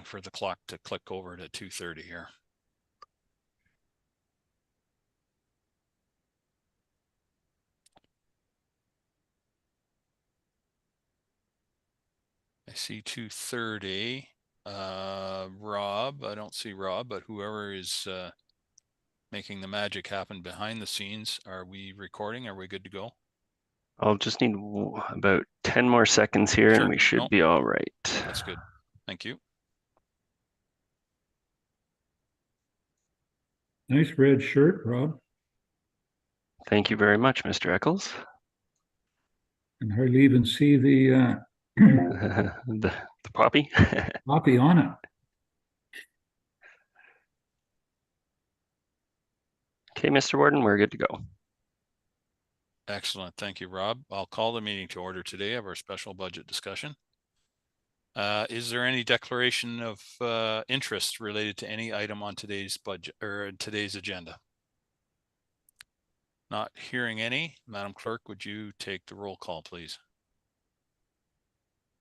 for the clock to click over to 2:30 here. I see 2:30. Rob, I don't see Rob, but whoever is making the magic happen behind the scenes, are we recording? Are we good to go? I'll just need about 10 more seconds here Sure. and we should be all right. That's good. Thank you. Nice red shirt, Rob. Thank you very much, Mr. Eccles. Can hardly even see the the poppy. poppy on it. Okay, Mr. Warden, we're good to go. Excellent. Thank you, Rob. I'll call the meeting to order today of our special budget discussion. Is there any declaration of interest related to any item on today's budget or today's agenda? Not hearing any. Madam Clerk, would you take the roll call, please?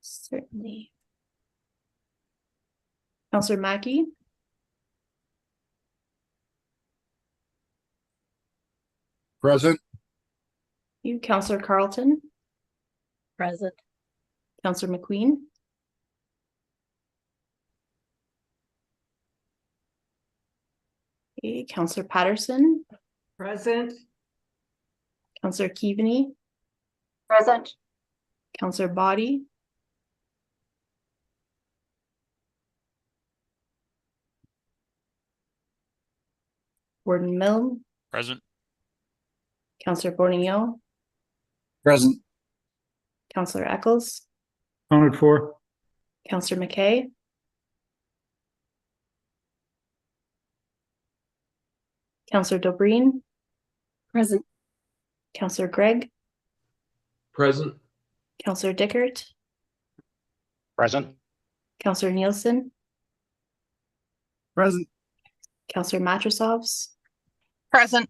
Certainly. Councillor Mackey. Present. You, Councillor Carlton. Present. Councillor McQueen. Okay, Councillor Patterson. Present. Councillor Keaveney. Present. Councillor Body. Warden Milne. Present. Councillor Borneo. Present. Councillor Eccles. Counted for. Councillor McKay. Councillor Dobreen. Present. Councillor Gregg. Present. Councillor Dickert. Present. Councillor Nielsen. Present. Councillor Matrosovs. Present.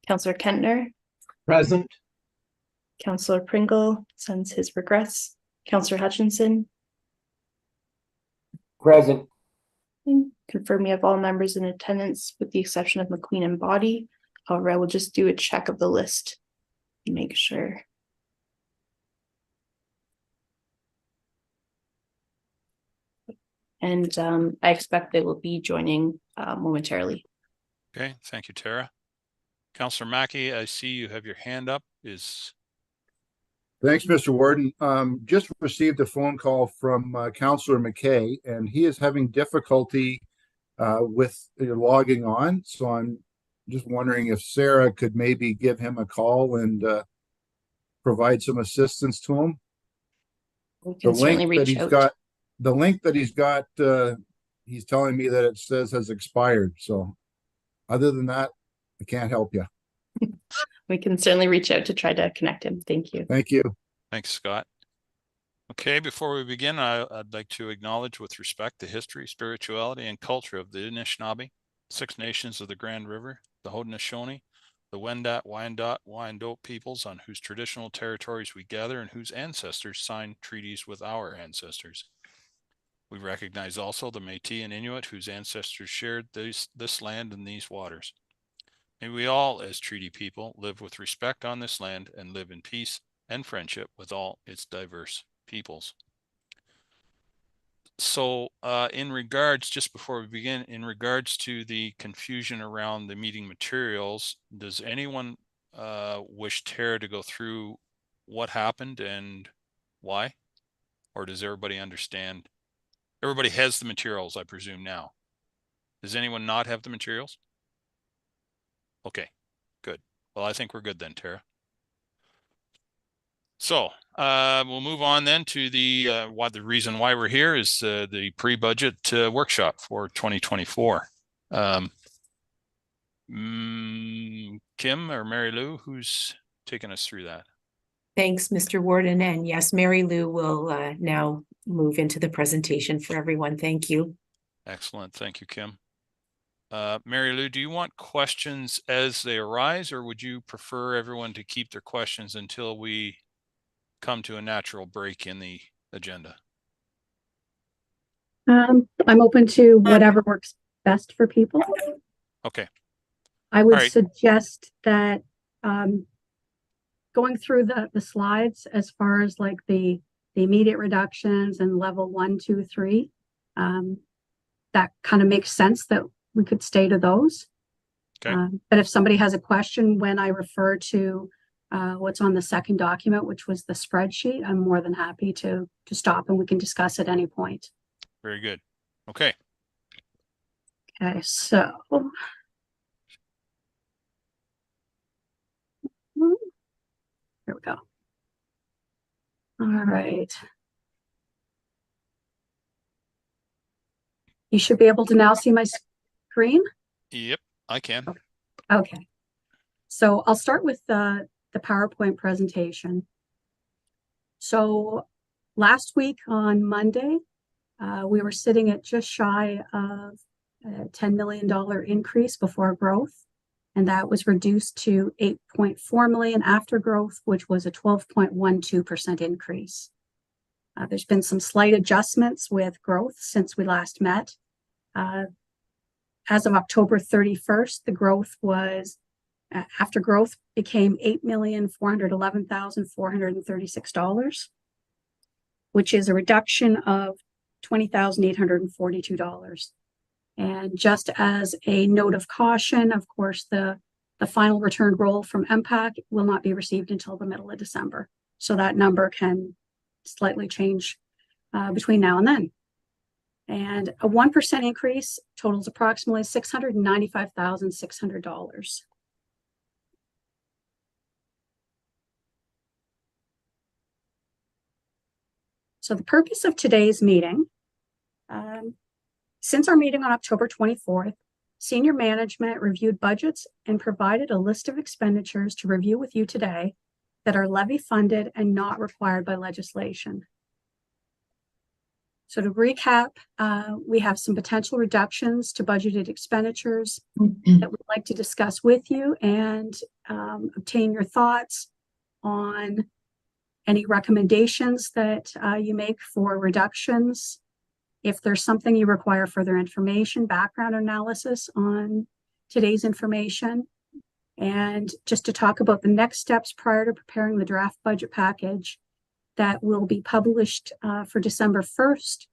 Councillor Kentner. Present. Councillor Pringle sends his regrets. Councillor Hutchinson. Present. Confirm we have all members in attendance with the exception of McQueen and Body. However, I will just do a check of the list and make sure. And I expect they will be joining momentarily. Okay, thank you, Tara. Councillor Mackey, I see you have your hand up. Thanks, Mr. Warden. Just received a phone call from Councillor McKay, and he is having difficulty with logging on. So I'm just wondering if Sarah could maybe give him a call and provide some assistance to him. We can certainly reach out. The link that he's got, he's telling me that it says has expired. So other than that, I can't help you. We can certainly reach out to try to connect him. Thank you. Thank you. Thanks, Scott. Okay, before we begin, I'd like to acknowledge with respect the history, spirituality, and culture of the Anishinaabe, Six Nations of the Grand River, the Haudenosaunee, the Wendat, Wyandot, Wyandotte peoples on whose traditional territories we gather and whose ancestors signed treaties with our ancestors. We recognize also the Métis and Inuit whose ancestors shared this land and these waters. May we all, as treaty people, live with respect on this land and live in peace and friendship with all its diverse peoples. So in regards, just before we begin, in regards to the confusion around the meeting materials, does anyone wish Tara to go through what happened and why? Or does everybody understand? Everybody has the materials, I presume, now. Does anyone not have the materials? Okay, good. Well, I think we're good then, Tara. So we'll move on then to the reason why we're here is the pre-budget workshop for 2024. Kim or Mary Lou, who's taking us through that? Thanks, Mr. Warden. And yes, Mary Lou will now move into the presentation for everyone. Thank you. Excellent. Thank you, Kim. Mary Lou, do you want questions as they arise, or would you prefer everyone to keep their questions until we come to a natural break in the agenda? I'm open to whatever works best for people. Okay, I would Alright. suggest that, going through the slides as far as like the immediate reductions and level 1, 2, 3, that kind of makes sense that we could stay to those. Okay. But if somebody has a question when I refer to what's on the second document, which was the spreadsheet, I'm more than happy to stop and we can discuss at any point. very good. Okay, Okay, so. Here we go. All right. You should be able to now see my screen. yep, I can. Okay. So I'll start with the PowerPoint presentation. So last week on Monday, we were sitting at just shy of a $10 million increase before growth. And that was reduced to 8.4 million after growth, which was a 12.12% increase. There's been some slight adjustments with growth since we last met. As of October 31st, the growth was, after growth became $8,411,436, which is a reduction of $20,842. And just as a note of caution, of course, the final return roll from MPAC will not be received until the middle of December. So that number can slightly change between now and then. And a 1% increase totals approximately $695,600. So the purpose of today's meeting, since our meeting on October 24th, senior management reviewed budgets and provided a list of expenditures to review with you today that are levy funded and not required by legislation. So to recap, we have some potential reductions to budgeted expenditures that we'd like to discuss with you and obtain your thoughts on any recommendations that you make for reductions. If there's something you require further information, background analysis on today's information, and just to talk about the next steps prior to preparing the draft budget package that will be published for December 1st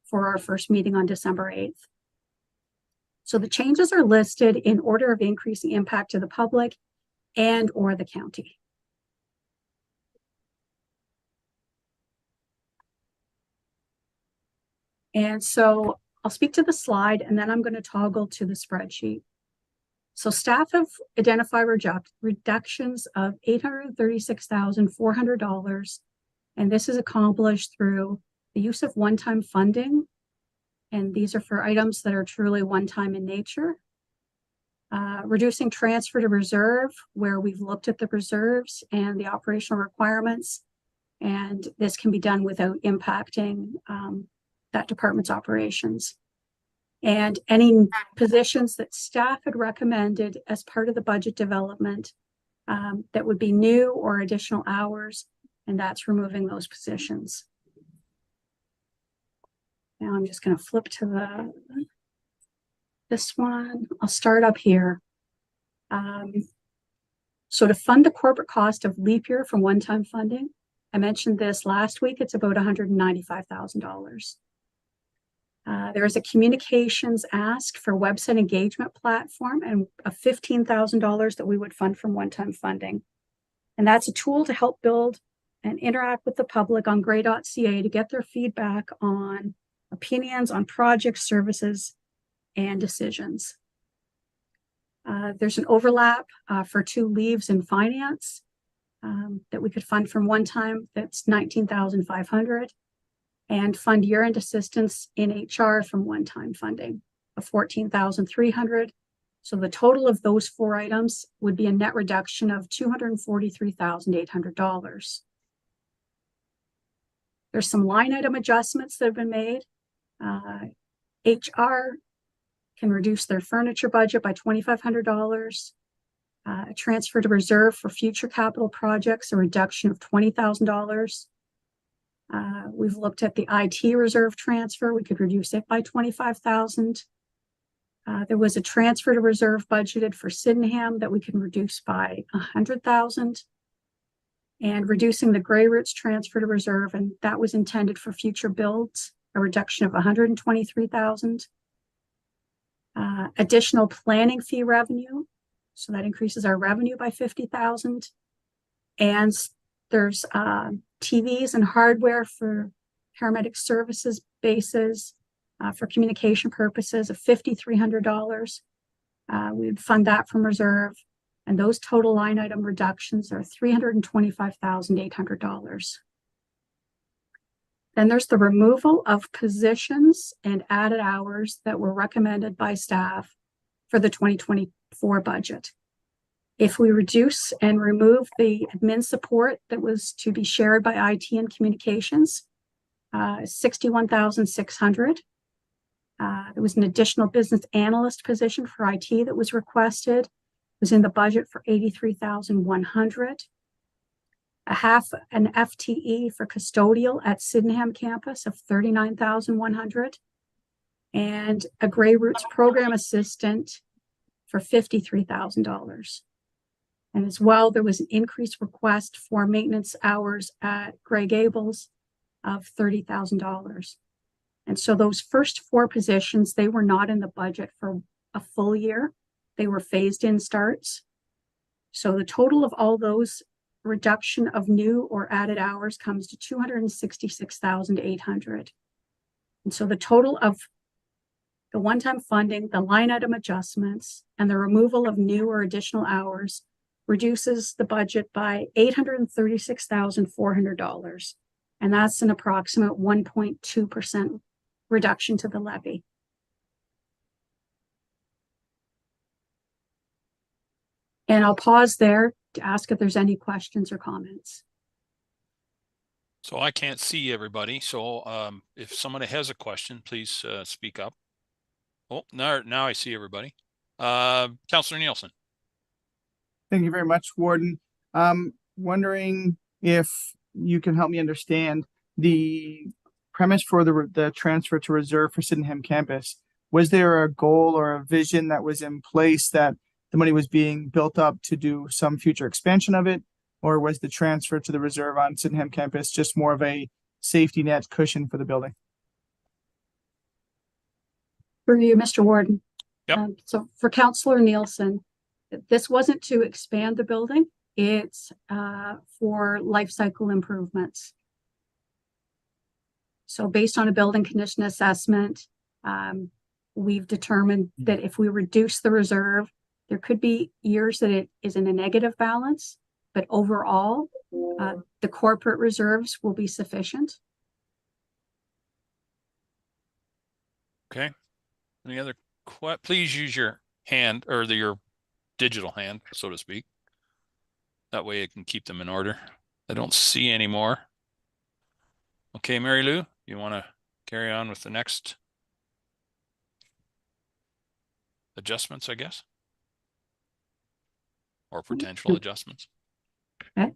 for our first meeting on December 8th. So the changes are listed in order of increasing impact to the public and or the county. And so I'll speak to the slide and then I'm going to toggle to the spreadsheet. So staff have identified reductions of $836,400. And this is accomplished through the use of one-time funding. And these are for items that are truly one-time in nature. Reducing transfer to reserve, where we've looked at the reserves and the operational requirements. And this can be done without impacting that department's operations. And any positions that staff had recommended as part of the budget development that would be new or additional hours, and that's removing those positions. Now I'm just going to flip to this one. I'll start up here. So to fund the corporate cost of leap year from one-time funding, I mentioned this last week, it's about $195,000. There is a communications ask for website engagement platform and a $15,000 that we would fund from one-time funding. And that's a tool to help build and interact with the public on Gray.ca to get their feedback on opinions on projects, services, and decisions. There's an overlap for 2 leaves in finance that we could fund from one time. That's $19,500. And fund year-end assistance in HR from one-time funding of $14,300. So the total of those 4 items would be a net reduction of $243,800. There's some line item adjustments that have been made. HR can reduce their furniture budget by $2,500. Transfer to reserve for future capital projects, a reduction of $20,000. We've looked at the IT reserve transfer. We could reduce it by 25,000. There was a transfer to reserve budgeted for Sydenham that we can reduce by 100,000. And reducing the Grey Roots transfer to reserve, and that was intended for future builds, a reduction of 123,000. Additional planning fee revenue, so that increases our revenue by 50,000. And there's TVs and hardware for paramedic services bases for communication purposes of $5,300. We would fund that from reserve, and those total line item reductions are $325,800. Then there's the removal of positions and added hours that were recommended by staff for the 2024 budget. If we reduce and remove the admin support that was to be shared by IT and communications, 61,600. There was an additional business analyst position for IT that was requested. It was in the budget for 83,100. A half an FTE for custodial at Sydenham campus of 39,100. And a Grey Roots program assistant for $53,000. And as well, there was an increased request for maintenance hours at Grey Gables of $30,000. And so those first four positions, they were not in the budget for a full year. They were phased in starts. So the total of all those reduction of new or added hours comes to 266,800. And so the total of the one-time funding, the line item adjustments, and the removal of new or additional hours reduces the budget by $836,400. And that's an approximate 1.2% reduction to the levy. And I'll pause there to ask if there's any questions or comments. So I can't see everybody. So if somebody has a question, please speak up. Oh, now I see everybody. Councillor Nielsen. Thank you very much, Warden. Wondering if you can help me understand the premise for the transfer to reserve for Sydenham campus. Was there a goal or a vision that was in place that the money was being built up to do some future expansion of it? Or was the transfer to the reserve on Sydenham campus just more of a safety net cushion for the building? For you, Mr. Warden. Yep. So for Councillor Nielsen, this wasn't to expand the building. It's for life cycle improvements. So based on a building condition assessment, we've determined that if we reduce the reserve, there could be years that it is in a negative balance, but overall, the corporate reserves will be sufficient. Okay. Any other please use your hand or your digital hand, so to speak. That way it can keep them in order. I don't see any more. Okay, Mary Lou, you want to carry on with the next adjustments, I guess? Or potential adjustments? Okay.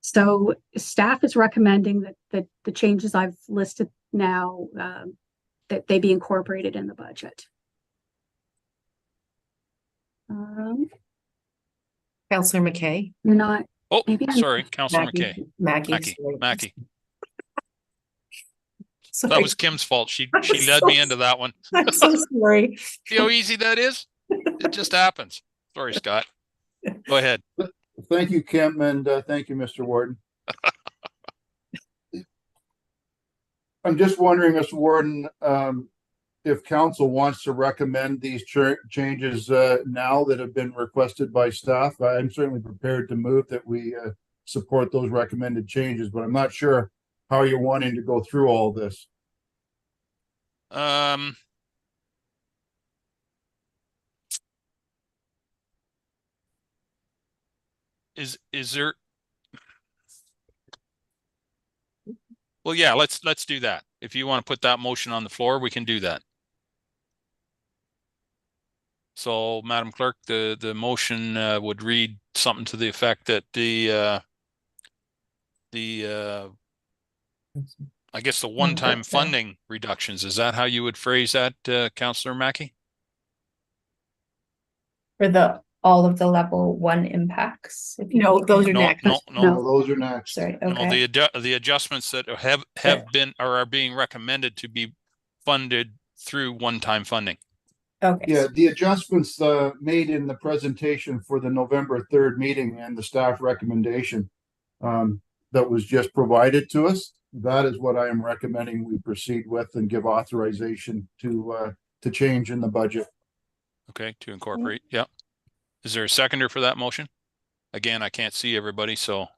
So staff is recommending that the changes I've listed now, that they be incorporated in the budget. Councillor McKay. You're not. Oh, Maybe I'm- sorry, Councillor McKay. Mackie. Mackie. Sorry. That was Kim's fault. She I'm led so- me into that one. I'm so sorry. See how easy that is? It just happens. Sorry, Scott. Go ahead. Thank you, Kim, and thank you, Mr. Warden. I'm just wondering, Mr. Warden, if council wants to recommend these changes now that have been requested by staff. I'm certainly prepared to move that we support those recommended changes, but I'm not sure how you're wanting to go through all this. Is there? Well, yeah, let's do that. If you want to put that motion on the floor, we can do that. So, Madam Clerk, the motion would read something to the effect that the I guess the one-time that's, funding reductions. Is that how you would phrase that, Councillor Mackey? For all of the level 1 impacts. If you No, could- those are No, next. no, No, no, those are next. Sorry, no, okay. the adjustments that have been or are being recommended to be funded through one-time funding. Okay. Yeah, the adjustments made in the presentation for the November 3rd meeting and the staff recommendation that was just provided to us, that is what I am recommending we proceed with and give authorization to change in the budget. Okay, to incorporate. Yeah. Is there a seconder for that motion? Again, I can't see everybody, so,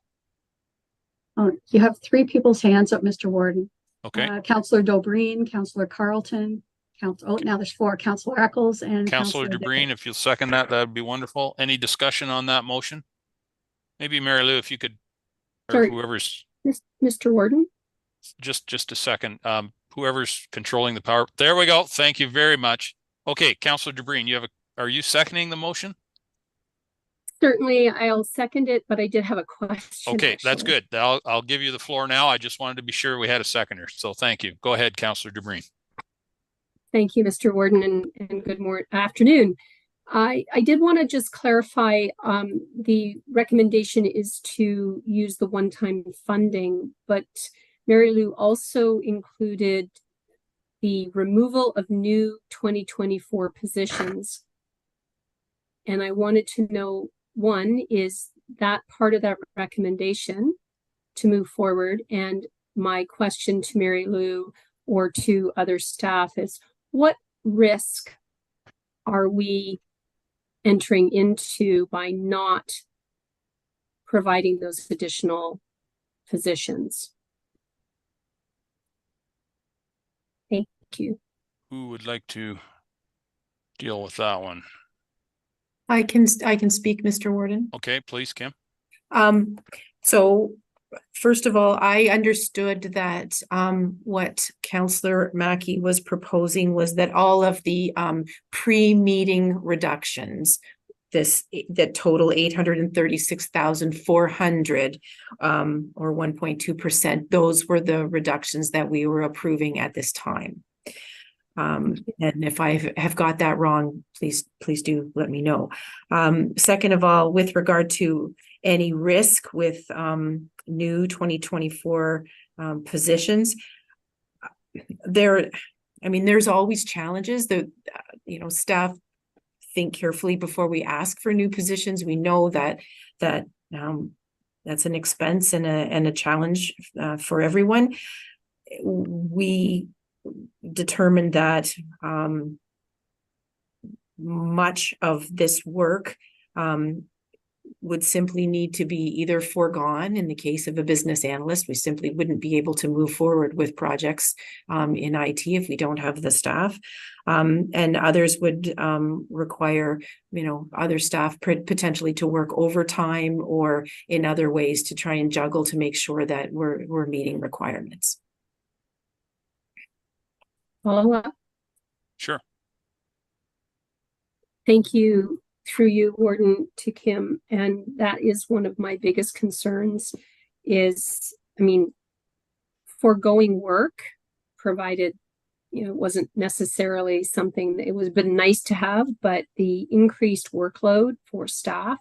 You have 3 people's hands up, Mr. Warden. okay. Councillor Dobreen, Councillor Carlton, now there's 4, Councillor Eccles and Councillor Councillor DeBreen, if you'll second that, that'd be wonderful. Any discussion on that motion? Maybe Mary Lou, if you could, or Sorry. whoever's, Mr. Warden? just a second. Whoever's controlling the power. There we go. Thank you very much. Okay, Councillor DeBreen, are you seconding the motion? Certainly, I'll second it, but I did have a question. Okay, that's actually. good. I'll give you the floor now. I just wanted to be sure we had a seconder. So thank you. Go ahead, Councillor DeBreen. Thank you, Mr. Warden, and good afternoon. I did want to just clarify, the recommendation is to use the one-time funding, but Mary Lou also included the removal of new 2024 positions. And I wanted to know, one, is that part of that recommendation to move forward? And my question to Mary Lou or to other staff is, what risk are we entering into by not providing those additional positions? Thank you. Who would like to deal with that one? I can speak, Mr. Warden. Okay, please, Kim. So first of all, I understood that what Councillor Mackey was proposing was that all of the pre-meeting reductions, that total 836,400 or 1.2%, those were the reductions that we were approving at this time. And if I have got that wrong, please do let me know. Second of all, with regard to any risk with new 2024 positions, there's always challenges that staff think carefully before we ask for new positions. We know that that's an expense and a challenge for everyone. We determined that much of this work would simply need to be either foregone. In the case of a business analyst, we simply wouldn't be able to move forward with projects in IT if we don't have the staff. And others would require, other staff potentially to work overtime or in other ways to try and juggle to make sure that we're meeting requirements. Follow up. Sure. Thank you, through you, Warden, to Kim. And that is one of my biggest concerns is, foregoing work, provided, it wasn't necessarily something that it was been nice to have, but the increased workload for staff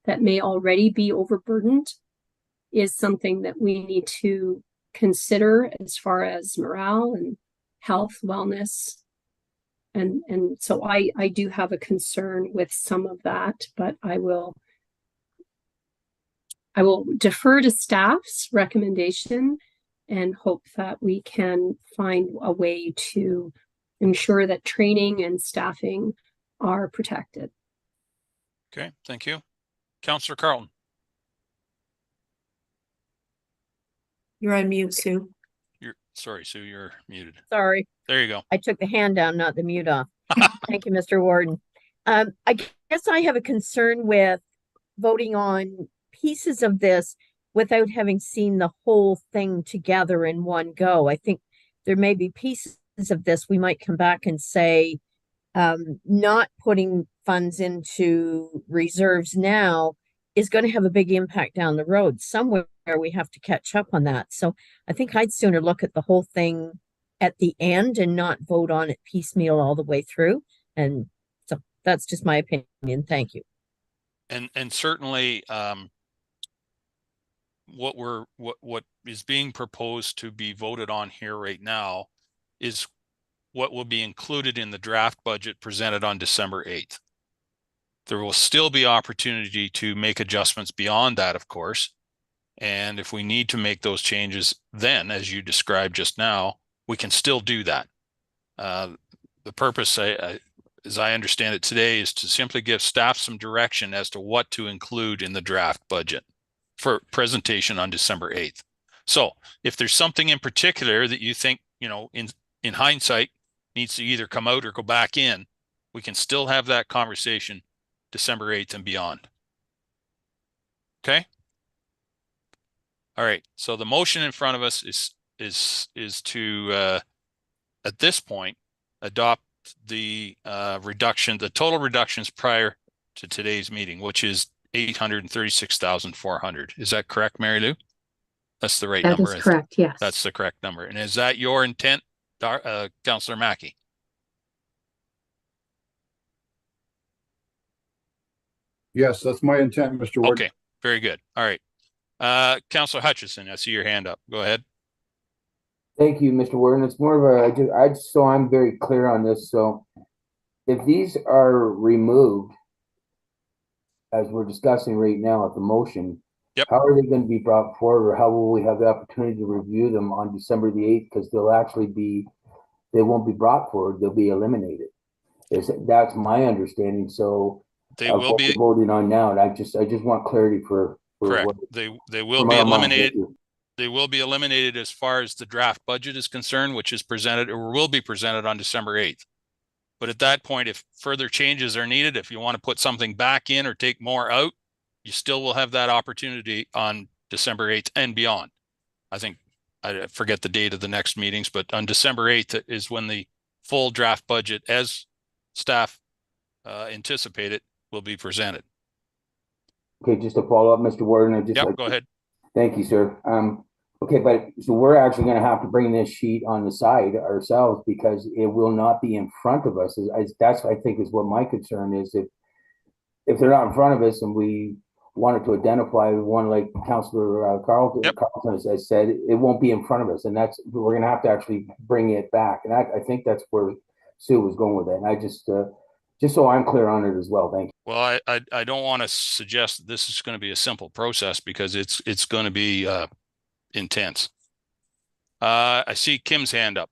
that may already be overburdened is something that we need to consider as far as morale and health, wellness. And so I do have a concern with some of that, but I will defer to staff's recommendation and hope that we can find a way to ensure that training and staffing are protected. Okay, thank you. Councillor Carlton. You're on mute, Sue. Sorry, Sue, you're muted. Sorry, There you go. I took the hand down, not the mute off. Thank you, Mr. Warden. I guess I have a concern with voting on pieces of this without having seen the whole thing together in one go. I think there may be pieces of this we might come back and say, not putting funds into reserves now is going to have a big impact down the road. Somewhere we have to catch up on that. So I think I'd sooner look at the whole thing at the end and not vote on it piecemeal all the way through. And so that's just my opinion. Thank you. And certainly, what is being proposed to be voted on here right now is what will be included in the draft budget presented on December 8th. There will still be opportunity to make adjustments beyond that, of course. And if we need to make those changes then, as you described just now, we can still do that. The purpose, as I understand it today, is to simply give staff some direction as to what to include in the draft budget for presentation on December 8th. So if there's something in particular that you think, in hindsight needs to either come out or go back in, we can still have that conversation December 8th and beyond. Okay. All right. So the motion in front of us is to at this point adopt the the total reductions prior to today's meeting, which is 836,400. Is that correct, Mary Lou? That's the right number. That is correct, yes. That's the correct number. And is that your intent, Councillor Mackey? Yes, that's my intent, Mr. Ward. Okay, very good. All right. Councillor Hutchison, I see your hand up. Go ahead. Thank you, Mr. Warden. It's more of a, so I'm very clear on this. So if these are removed, as we're discussing right now at the motion, yep, how are they going to be brought forward, or how will we have the opportunity to review them on December the 8th? Because they won't be brought forward, they'll be eliminated. That's my understanding. So they will be voting on now, and I just want clarity for correct. They will be eliminated. They will be eliminated as far as the draft budget is concerned, which is presented or will be presented on December 8th. But at that point, if further changes are needed, if you want to put something back in or take more out, you still will have that opportunity on December 8th and beyond. I think, I forget the date of the next meetings, but on December 8th is when the full draft budget, as staff anticipated, will be presented. Okay, just to follow up, Mr. Warden. Go ahead. Thank you, sir. Okay, but so we're actually going to have to bring this sheet on the side ourselves because it will not be in front of us. That's, I think, is what my concern is. If they're not in front of us and we wanted to identify one, like Councillor Carlton has said, it won't be in front of us, and we're going to have to actually bring it back. And I think that's where Sue was going with it. And I just so I'm clear on it as well. Thank you. Well, I don't want to suggest that this is going to be a simple process because it's going to be intense. I see Kim's hand up.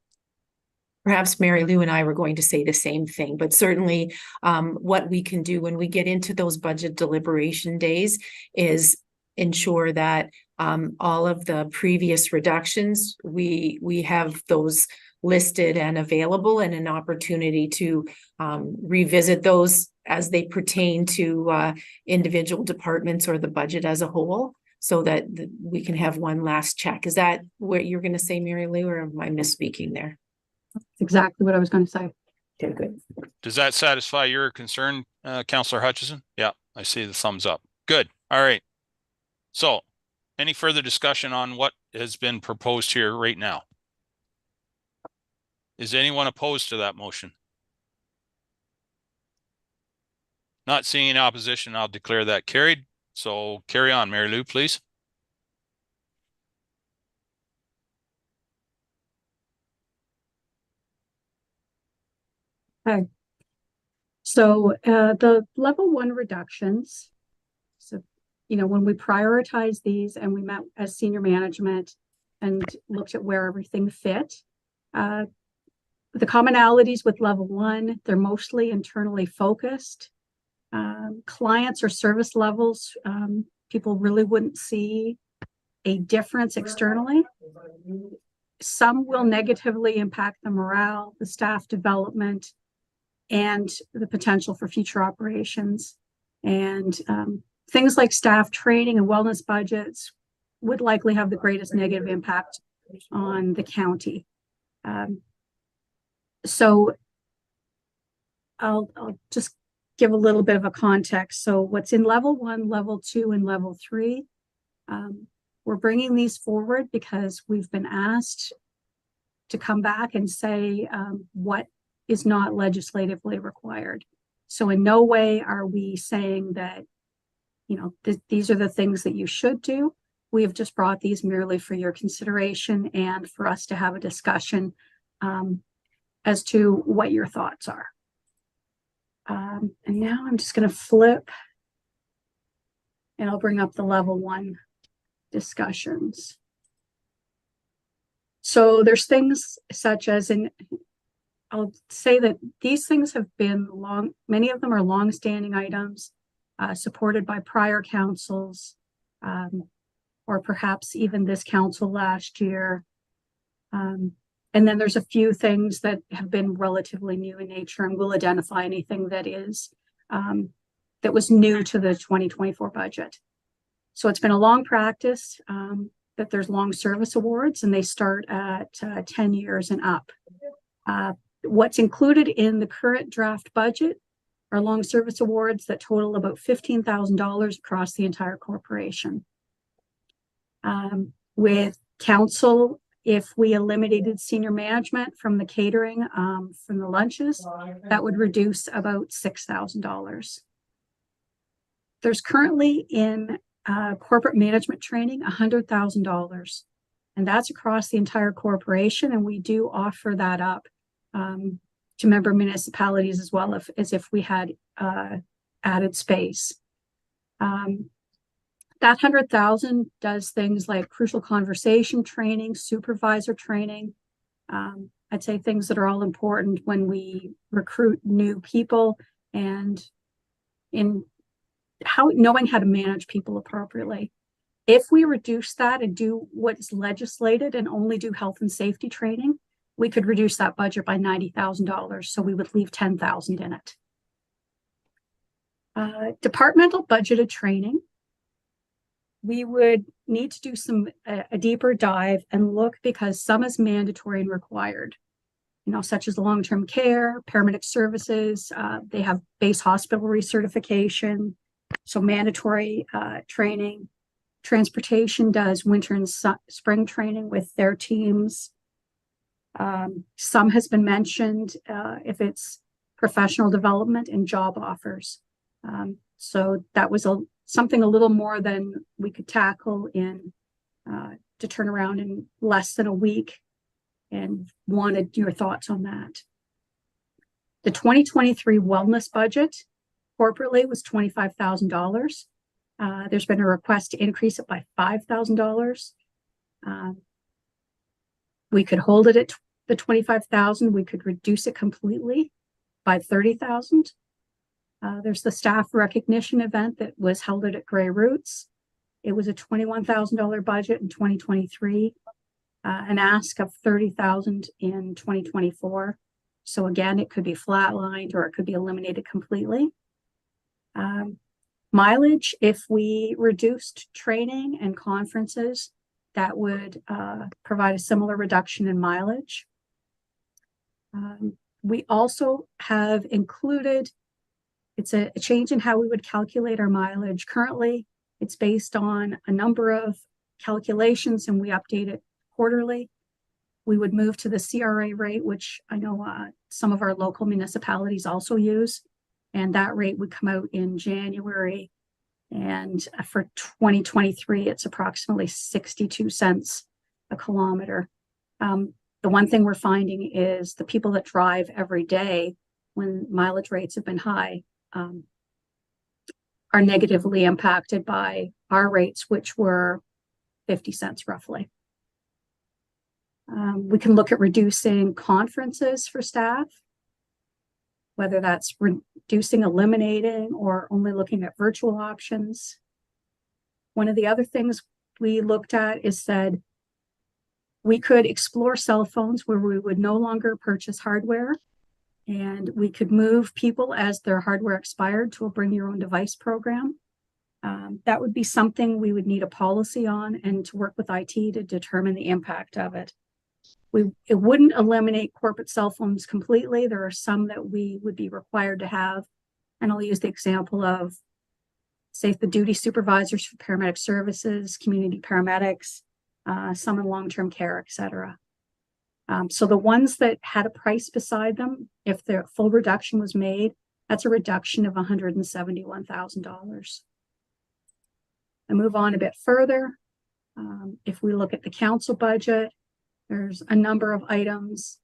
Perhaps Mary Lou and I were going to say the same thing, but certainly what we can do when we get into those budget deliberation days is ensure that all of the previous reductions, we have those listed and available, and an opportunity to revisit those as they pertain to individual departments or the budget as a whole, so that we can have one last check. Is that what you're going to say, Mary Lou, or am I misspeaking there? That's exactly what I was going to say. Okay, good. Does that satisfy your concern, Councillor Hutchison? Yeah, I see the thumbs up. Good. All right. So, any further discussion on what has been proposed here right now? Is anyone opposed to that motion? Not seeing any opposition, I'll declare that carried. So carry on, Mary Lou, please. Okay. So the level 1 reductions. So, when we prioritize these and we met as senior management and looked at where everything fit, the commonalities with level 1, they're mostly internally focused. Clients or service levels, people really wouldn't see a difference externally. Some will negatively impact the morale, the staff development, and the potential for future operations. And things like staff training and wellness budgets would likely have the greatest negative impact on the county. So I'll just give a little bit of a context. So what's in level 1, level 2, and level 3, we're bringing these forward because we've been asked to come back and say what is not legislatively required. So in no way are we saying that, you know, these are the things that you should do. We have just brought these merely for your consideration and for us to have a discussion as to what your thoughts are. And now I'm just going to flip and I'll bring up the level 1 discussions. So there's things such as I'll say that these things have been many of them are long-standing items supported by prior councils, or perhaps even this council last year. And then there's a few things that have been relatively new in nature, and we'll identify anything that is that was new to the 2024 budget. So it's been a long practice that there's long service awards, and they start at 10 years and up. What's included in the current draft budget are long service awards that total about $15,000 across the entire corporation. With council, if we eliminated senior management from the catering, from the lunches, that would reduce about $6,000. There's currently in corporate management training $100,000, and that's across the entire corporation, and we do offer that up to member municipalities as well, as if we had added space. That 100,000 does things like crucial conversation training, supervisor training. I'd say things that are all important when we recruit new people, and in knowing how to manage people appropriately. If we reduce that and do what is legislated and only do health and safety training, we could reduce that budget by $90,000. So we would leave $10,000 in it. Departmental budgeted training. We would need to do a deeper dive and look, because some is mandatory and required, you know, such as long-term care, paramedic services. They have base hospital recertification, so mandatory training. Transportation does winter and spring training with their teams. Some has been mentioned if it's professional development and job offers. So that was something a little more than we could tackle to turn around in less than a week, and wanted your thoughts on that. The 2023 wellness budget corporately was $25,000. There's been a request to increase it by $5,000. We could hold it at the $25,000. We could reduce it completely by $30,000. There's the staff recognition event that was held at Grey Roots. It was a $21,000 budget in 2023, an ask of $30,000 in 2024. So again, it could be flatlined or it could be eliminated completely. Mileage, if we reduced training and conferences, that would provide a similar reduction in mileage. We also have included, it's a change in how we would calculate our mileage. Currently, it's based on a number of calculations, and we update it quarterly. We would move to the CRA rate, which I know some of our local municipalities also use, and that rate would come out in January. And for 2023, it's approximately 62 cents a kilometer. The one thing we're finding is the people that drive every day when mileage rates have been high are negatively impacted by our rates, which were 50 cents roughly. We can look at reducing conferences for staff, whether that's reducing, eliminating, or only looking at virtual options. One of the other things we looked at is said we could explore cell phones where we would no longer purchase hardware, and we could move people as their hardware expired to a bring your own device program. That would be something we would need a policy on, and to work with IT to determine the impact of it. It wouldn't eliminate corporate cell phones completely. There are some that we would be required to have, And I'll use the example of, say, the duty supervisors for paramedic services, community paramedics, some in long-term care, et cetera. So the ones that had a price beside them, if the full reduction was made, that's a reduction of $171,000. I move on a bit further. If we look at the council budget, there's a number of items.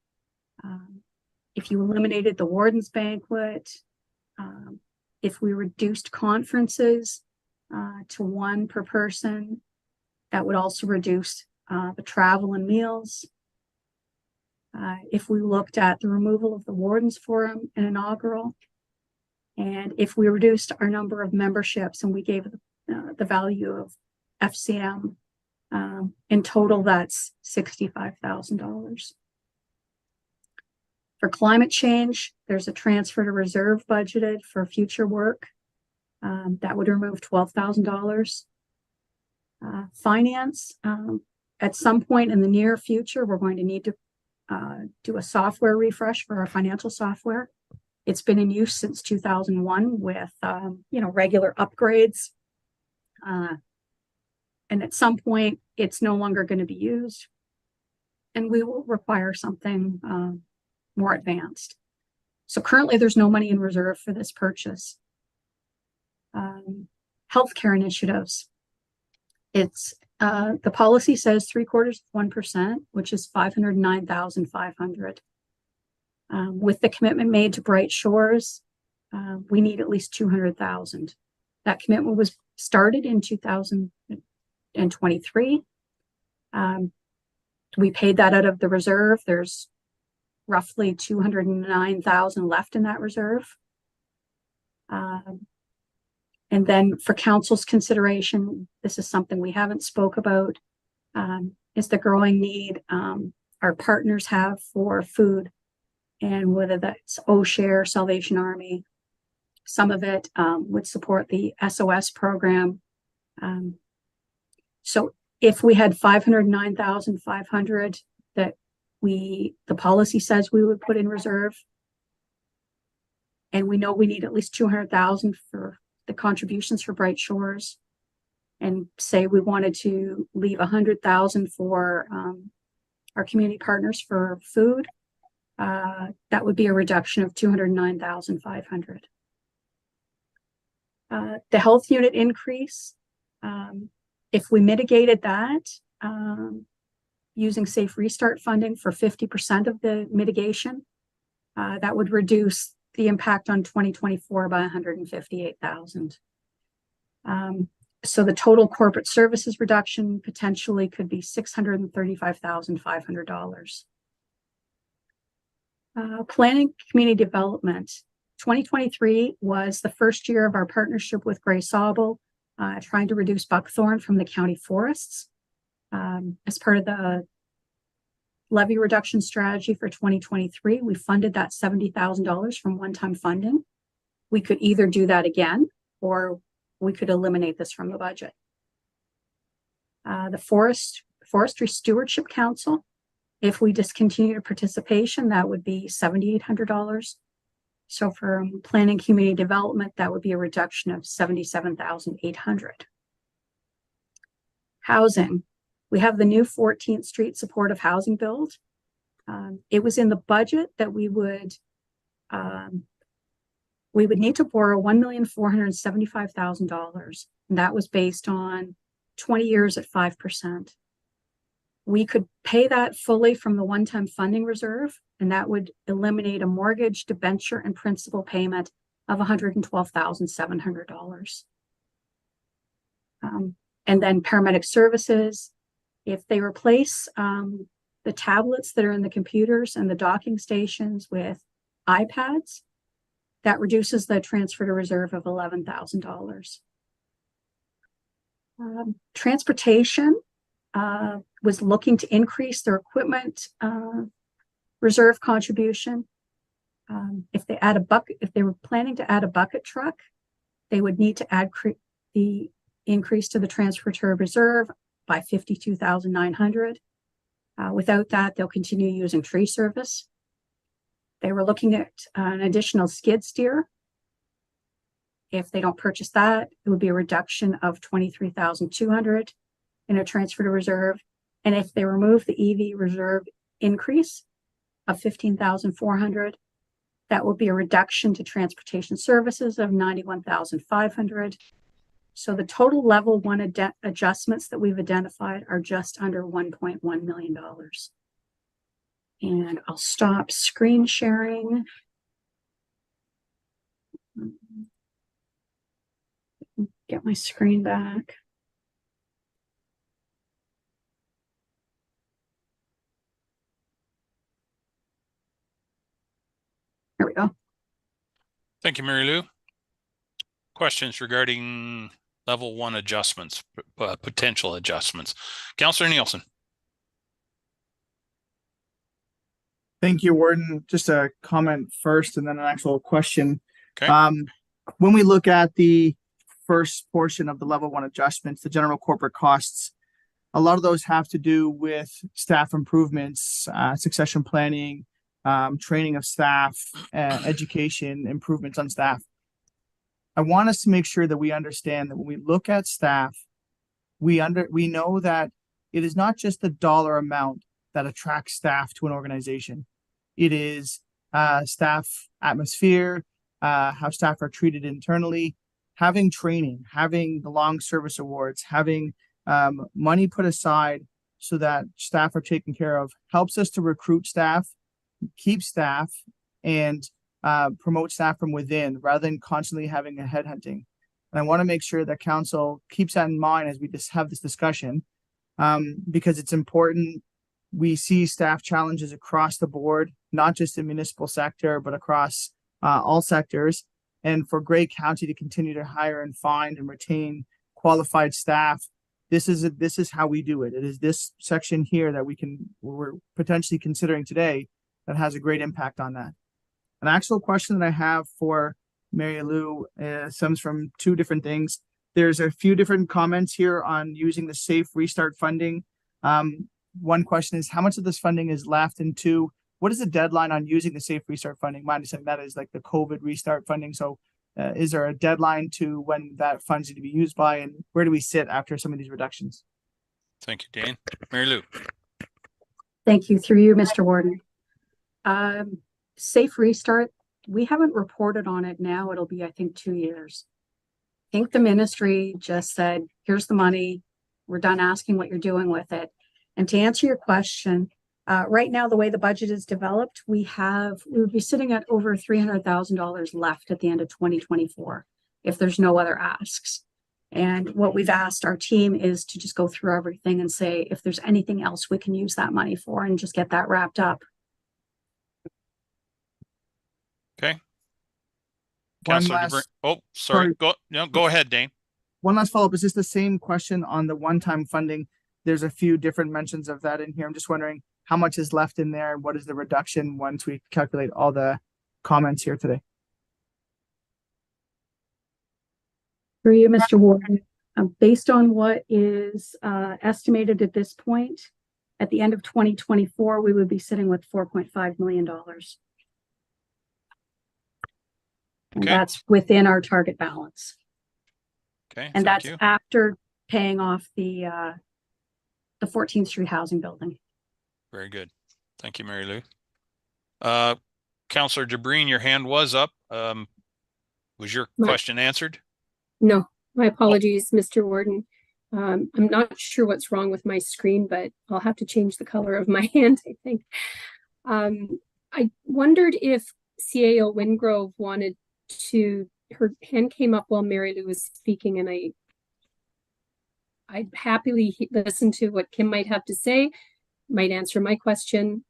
If you eliminated the warden's banquet, if we reduced conferences to one per person, that would also reduce the travel and meals. If we looked at the removal of the Warden's Forum and inaugural, and if we reduced our number of memberships and we gave the value of FCM, in total, that's $65,000. For climate change, there's a transfer to reserve budgeted for future work. That would remove $12,000. Finance, at some point in the near future, we're going to need to do a software refresh for our financial software. It's been in use since 2001 with, regular upgrades. And at some point, it's no longer going to be used. And we will require something more advanced. So currently, there's no money in reserve for this purchase. Healthcare initiatives. It's the policy says 0.75%, which is $509,500. With the commitment made to Bright Shores, we need at least $200,000. That commitment was started in 2023. We paid that out of the reserve. There's roughly $209,000 left in that reserve. And then for council's consideration, this is something we haven't spoke about, is the growing need our partners have for food, and whether that's OSHARE, Salvation Army. Some of it would support the SOS program. So if we had $509,500 that the policy says we would put in reserve, and we know we need at least $200,000 for the contributions for Bright Shores, and say we wanted to leave $100,000 for our community partners for food, that would be a reduction of $209,500. The health unit increase, if we mitigated that using Safe Restart funding for 50% of the mitigation, that would reduce the impact on 2024 by $158,000. So the total corporate services reduction potentially could be $635,500. Planning community development. 2023 was the first year of our partnership with Gray Sauble, trying to reduce buckthorn from the county forests. As part of the levy reduction strategy for 2023, we funded that $70,000 from one-time funding. We could either do that again, or we could eliminate this from the budget. The Forestry Stewardship Council, if we discontinue participation, that would be $7,800. So for planning community development, that would be a reduction of $77,800. Housing. We have the new 14th Street supportive housing build. It was in the budget that we would need to borrow $1,475,000. And that was based on 20 years at 5%. We could pay that fully from the one-time funding reserve, and that would eliminate a mortgage, debenture, and principal payment of $112,700. And then paramedic services, if they replace the tablets that are in the computers and the docking stations with iPads, that reduces the transfer to reserve of $11,000. Transportation was looking to increase their equipment reserve contribution. If they were planning to add a bucket truck, they would need to add the increase to the transfer to reserve by $52,900. Without that, they'll continue using tree service. They were looking at an additional skid steer. If they don't purchase that, it would be a reduction of 23,200 in a transfer to reserve. And if they remove the EV reserve increase of 15,400, that will be a reduction to transportation services of 91,500. So the total level one adjustments that we've identified are just under $1.1 million. And I'll stop screen sharing. Get my screen back. There we go. Thank you, Mary Lou. Questions regarding level 1 adjustments, potential adjustments. Councillor Nielsen. Thank you, Warden. Just a comment first and then an actual question. Okay. When we look at the first portion of the level 1 adjustments, the general corporate costs, a lot of those have to do with staff improvements, succession planning, training of staff, education, improvements on staff. I want us to make sure that we understand that when we look at staff, we know that it is not just the dollar amount that attracts staff to an organization. It is staff atmosphere, how staff are treated internally, having training, having the long service awards, having money put aside so that staff are taken care of, helps us to recruit staff, keep staff, and promote staff from within rather than constantly having a headhunting. And I want to make sure that council keeps that in mind as we just have this discussion, because it's important. We see staff challenges across the board, not just the municipal sector, but across all sectors. And for Grey County to continue to hire and find and retain qualified staff, this is how we do it. It is this section here that we're potentially considering today that has a great impact on that. An actual question that I have for Mary Lou stems from two different things. There's a few different comments here on using the Safe Restart funding. One question is, how much of this funding is left? And two, what is the deadline on using the Safe Restart funding? My understanding that is like the COVID restart funding. So is there a deadline to when that funds need to be used by, and where do we sit after some of these reductions? Thank you, Dane. Mary Lou. Thank you. Through you, Mr. Warden. Safe Restart, we haven't reported on it now. It'll be, I think, 2 years. I think the ministry just said, here's the money. We're done asking what you're doing with it. And to answer your question, right now, the way the budget is developed, we would be sitting at over $300,000 left at the end of 2024 if there's no other asks. And what we've asked our team is to just go through everything and say if there's anything else we can use that money for and just get that wrapped up. Okay. One Councillor last- DeBryn. Oh, sorry. Go ahead, Dane. One last follow-up. Is this the same question on the one-time funding? There's a few different mentions of that in here. I'm just wondering how much is left in there? What is the reduction once we calculate all the comments here today? For you, Mr. Warden, based on what is estimated at this point, at the end of 2024, we would be sitting with $4.5 million. And Okay. that's within our target balance. Okay. And thank that's you. after paying off the 14th Street housing building. Very good. Thank you, Mary Lou. Councillor DeBryn, your hand was up. Was your My- question answered? No, my apologies, Mr. Warden. I'm not sure what's wrong with my screen, but I'll have to change the color of my hand, I think. I wondered if CAO Wingrove wanted to, her hand came up while Mary Lou was speaking, and I'd happily listen to what Kim might have to say, might answer my question.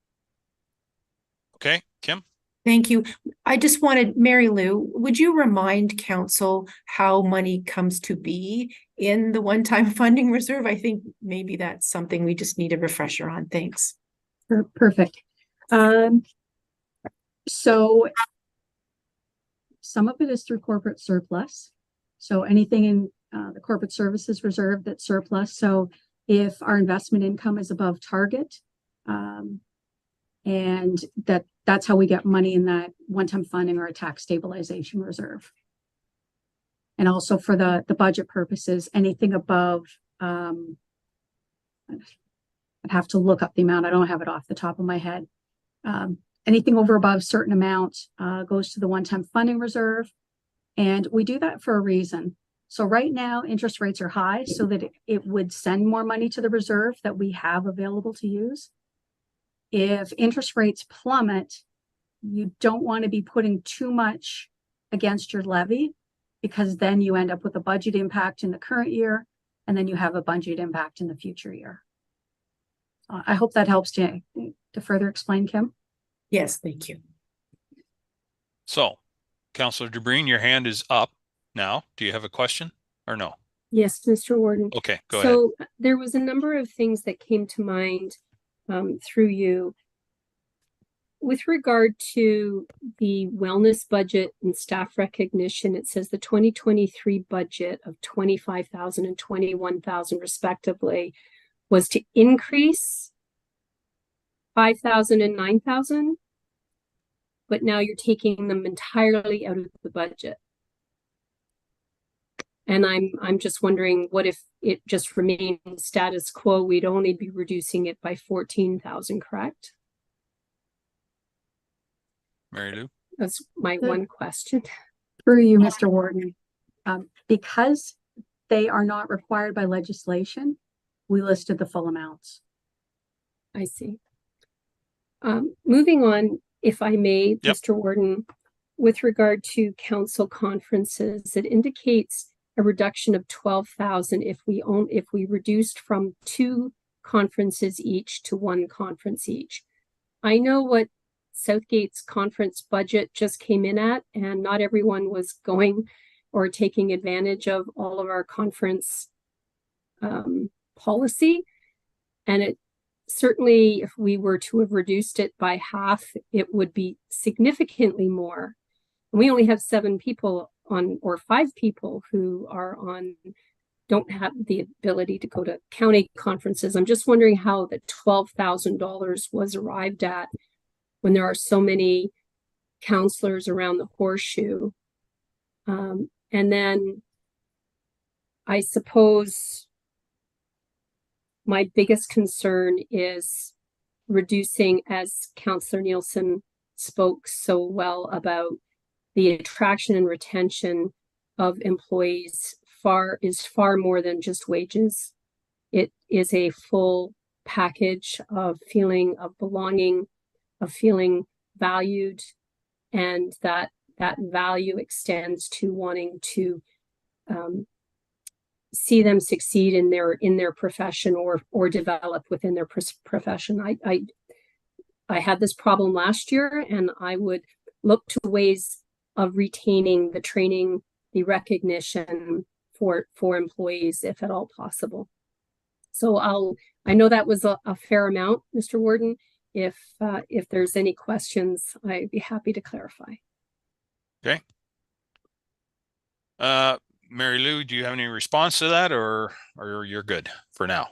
Okay, Kim? Thank you. I just wanted, Mary Lou, would you remind council how money comes to be in the one-time funding reserve? I think maybe that's something we just need a refresher on. Thanks. Perfect. So some of it is through corporate surplus. So anything in the corporate services reserve that's surplus. So if our investment income is above target, and that's how we get money in that one-time funding or a tax stabilization reserve. And also for the budget purposes, anything above, I'd have to look up the amount. I don't have it off the top of my head. Anything over above certain amount goes to the one-time funding reserve. And we do that for a reason. So right now, interest rates are high so that it would send more money to the reserve that we have available to use. If interest rates plummet, you don't want to be putting too much against your levy, because then you end up with a budget impact in the current year, and then you have a budget impact in the future year. I hope that helps to further explain, Kim. Yes, thank you. So, Councillor DeBreen, your hand is up now. Do you have a question or no? Yes, Mr. Warden. Okay, go ahead. So there was a number of things that came to mind through you. With regard to the wellness budget and staff recognition, it says the 2023 budget of $25,000 and $21,000 respectively was to increase $5,000 and $9,000, but now you're taking them entirely out of the budget. And I'm just wondering, what if it just remained status quo? We'd only be reducing it by $14,000, correct? Mary Lou? That's my one question. Through you, Mr. Warden. Because they are not required by legislation, we listed the full amounts. I see. Moving on, if I may, Yep. Mr. Warden, with regard to council conferences, it indicates a reduction of 12,000 if we reduced from 2 conferences each to 1 conference each. I know what Southgate's conference budget just came in at, and not everyone was going or taking advantage of all of our conference policy. And it certainly, if we were to have reduced it by half, it would be significantly more. And we only have 7 people on, or 5 people who are on, don't have the ability to go to county conferences. I'm just wondering how the $12,000 was arrived at when there are so many counselors around the horseshoe. And then I suppose my biggest concern is reducing, as Councillor Nielsen spoke so well about, the attraction and retention of employees is far more than just wages. It is a full package of feeling of belonging, of feeling valued, and that value extends to wanting to see them succeed in their profession or develop within their profession. I had this problem last year, and I would look to ways of retaining the training, the recognition for employees, if at all possible. So I know that was a fair amount, Mr. Warden. If there's any questions, I'd be happy to clarify. Okay. Mary Lou, do you have any response to that, or you're good for now?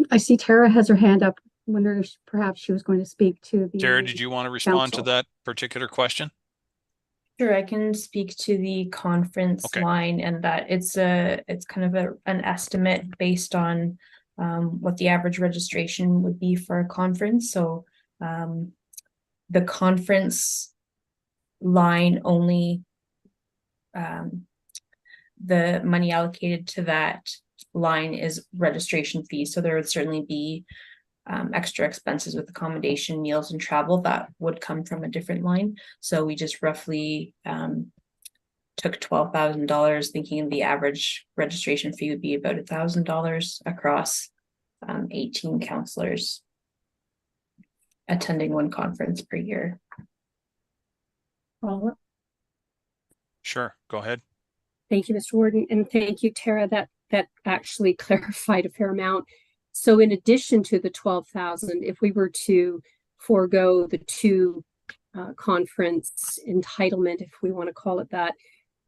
I see Tara has her hand up. I wonder if perhaps she was going to speak to the. Tara, did you want to respond council. to that particular question? Sure, I can speak to the conference Okay. line, and that it's kind of an estimate based on what the average registration would be for a conference. So the conference line only, the money allocated to that line is registration fees. So there would certainly be extra expenses with accommodation, meals, and travel that would come from a different line. So we just roughly took $12,000, thinking the average registration fee would be about $1,000 across 18 counselors attending 1 conference per year. Sure, go ahead. Thank you, Mr. Warden, and thank you, Tara. That actually clarified a fair amount. So in addition to the 12,000, if we were to forego the 2 conference entitlement, if we want to call it that,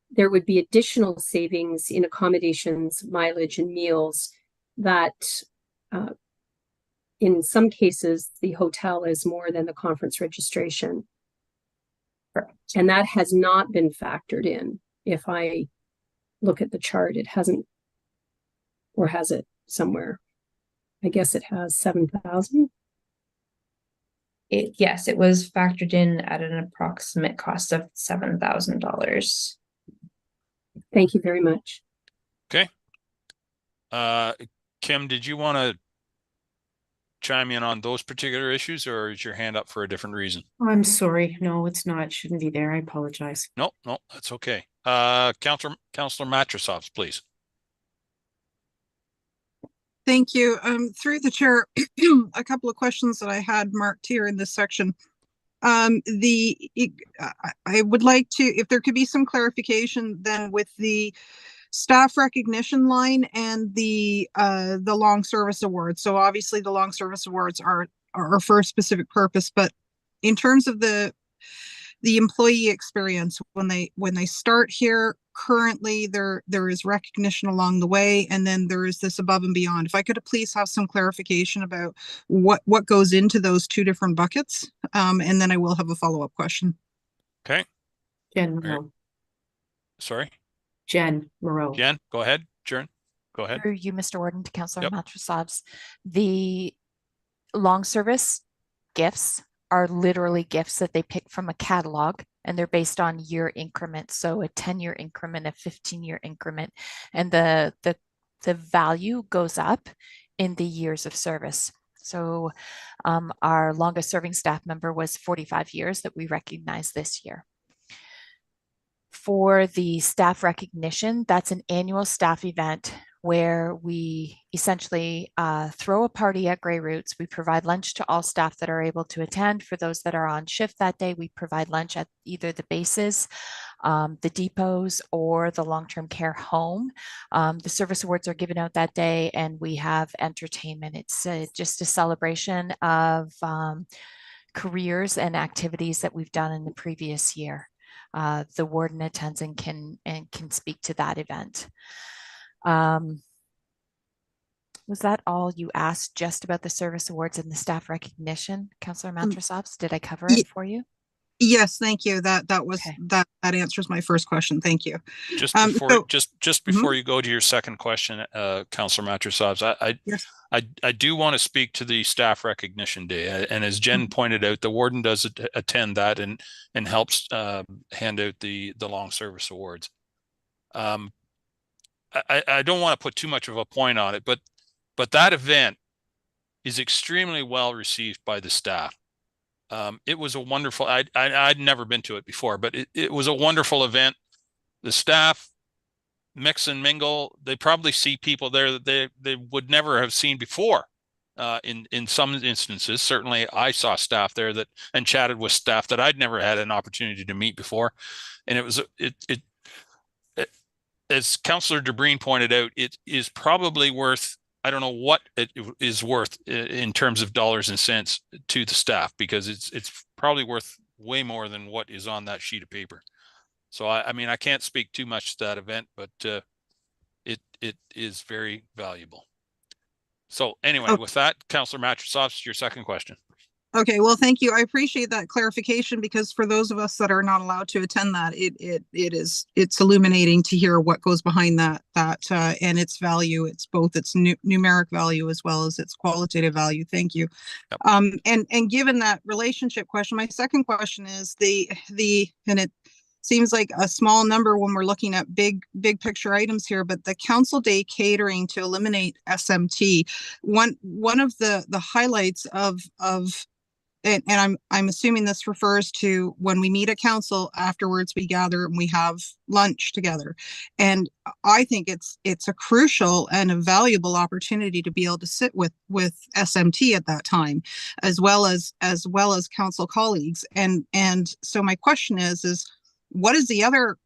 there would be additional savings in accommodations, mileage, and meals that in some cases, the hotel is more than the conference registration. And that has not been factored in if I look at the chart, it hasn't, or has it somewhere? I guess it has 7,000. Yes, it was factored in at an approximate cost of $7,000. Thank you very much. Kim, did you want to chime in on those particular issues, or is your hand up for a different reason? I'm sorry. No, it's not. It shouldn't be there. I apologize. No, that's okay. Councillor Matrosovs, please. Thank you. Through the chair, a couple of questions that I had marked here in this section. I would like to, if there could be some clarification then with the staff recognition line and the long service awards. So obviously the long service awards are for a specific purpose, but in terms of the employee experience, when they start here, currently there is recognition along the way, and then there is this above and beyond. If I could please have some clarification about what goes into those two different buckets, and then I will have a follow-up question. Okay. Jen Moreau. Sorry. Jen Moreau. Jen, go ahead. Jen, go ahead. Through you, Mr. Warden, to Councillor Yep. Matrosovs. The long service gifts are literally gifts that they pick from a catalog, and they're based on year increments. So a 10-year increment, a 15-year increment, and the value goes up in the years of service. So our longest serving staff member was 45 years that we recognized this year. For the staff recognition, that's an annual staff event where we essentially throw a party at Grey Roots. We provide lunch to all staff that are able to attend. For those that are on shift that day, we provide lunch at either the bases, the depots, or the long-term care home. The service awards are given out that day, and we have entertainment. It's just a celebration of careers and activities that we've done in the previous year. The warden attends and can speak to that event. Was that all you asked, just about the service awards and the staff recognition, Councillor Matrosovs? Did I cover it for you? Yes, thank you. That was Okay. that answers my first question. Thank you. Just So- before just before you go to your second question, Councillor Matrosovs, Yes. I do want to speak to the staff recognition day, and as Jen pointed out, the warden does attend that and helps hand out the long service awards. I don't want to put too much of a point on it, but that event is extremely well received by the staff. It was a wonderful, I'd never been to it before, but it was a wonderful event. The staff mix and mingle. They probably see people there that they would never have seen before. In some instances, certainly I saw staff there and chatted with staff that I'd never had an opportunity to meet before. And it was, as Councillor DeBreen pointed out, it is probably worth, I don't know what it is worth in terms of dollars and cents to the staff, because it's probably worth way more than what is on that sheet of paper. So I mean, I can't speak too much to that event, but it is very valuable. So anyway, with that, Councillor Matrosovs, your second question. Okay, well, thank you. I appreciate that clarification, because for those of us that are not allowed to attend that, it's illuminating to hear what goes behind that and its value. It's both its numeric value as well as its qualitative value. Thank you. Yep. And given that relationship question, my second question is and it seems like a small number when we're looking at big picture items here, but the council day catering to eliminate SMT. One of the highlights of and I'm assuming this refers to when we meet at council afterwards, we gather and we have lunch together. And I think it's a crucial and a valuable opportunity to be able to sit with SMT at that time, as well as council colleagues. And so my question is what is the other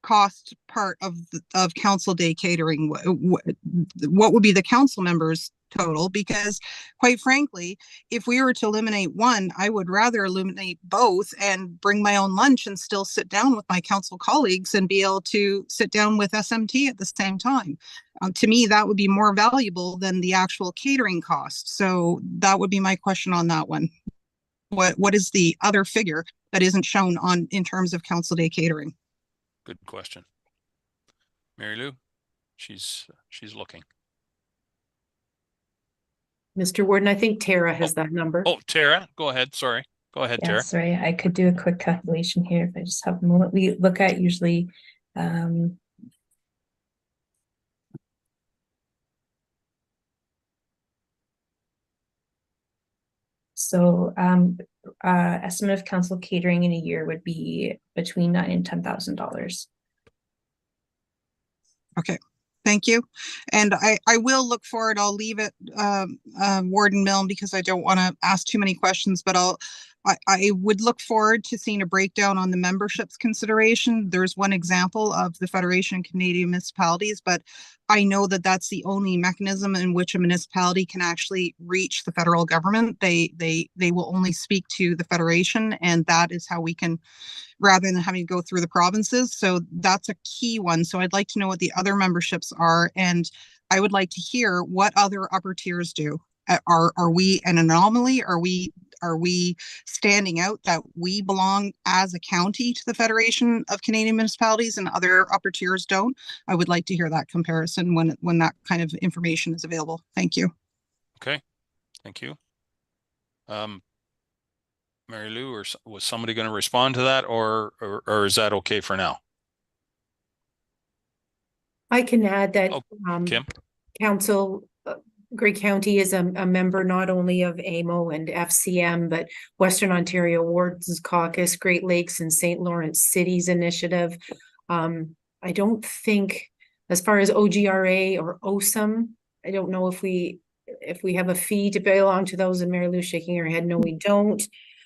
cost part of council day catering? What would be the council members total? Because quite frankly, if we were to eliminate one, I would rather eliminate both and bring my own lunch and still sit down with my council colleagues and be able to sit down with SMT at the same time. To me, that would be more valuable than the actual catering cost. So that would be my question on that one. What is the other figure that isn't shown in terms of council day catering? Good question. Mary Lou, she's looking. Mr. Warden, I think Tara has that number. Oh, Tara, go ahead. Sorry. Go ahead, Yeah, Tara. sorry, I could do a quick calculation here if I just have a moment. We look at usually estimate of council catering in a year would be between $9,000 and $10,000. Okay, thank you. And I will look forward, I'll leave it, Warden Milne, because I don't want to ask too many questions, but I would look forward to seeing a breakdown on the memberships consideration. There's one example of the Federation of Canadian Municipalities, but I know that that's the only mechanism in which a municipality can actually reach the federal government. They will only speak to the Federation, and that is how we can, rather than having to go through the provinces. So that's a key one. So I'd like to know what the other memberships are, and I would like to hear what other upper tiers do. Are we an anomaly? Are we standing out that we belong as a county to the Federation of Canadian Municipalities and other upper tiers don't? I would like to hear that comparison when that kind of information is available. Thank you. Okay, thank you. Mary Lou, or was somebody going to respond to that, or is that okay for now? I can add that Kim? Council, Grey County is a member not only of AMO and FCM, but Western Ontario Wardens Caucus, Great Lakes and St. Lawrence Cities Initiative. I don't think, as far as OGRA or OSAM, I don't know if we have a fee to belong to those, and Mary Lou shaking her head, no, we don't.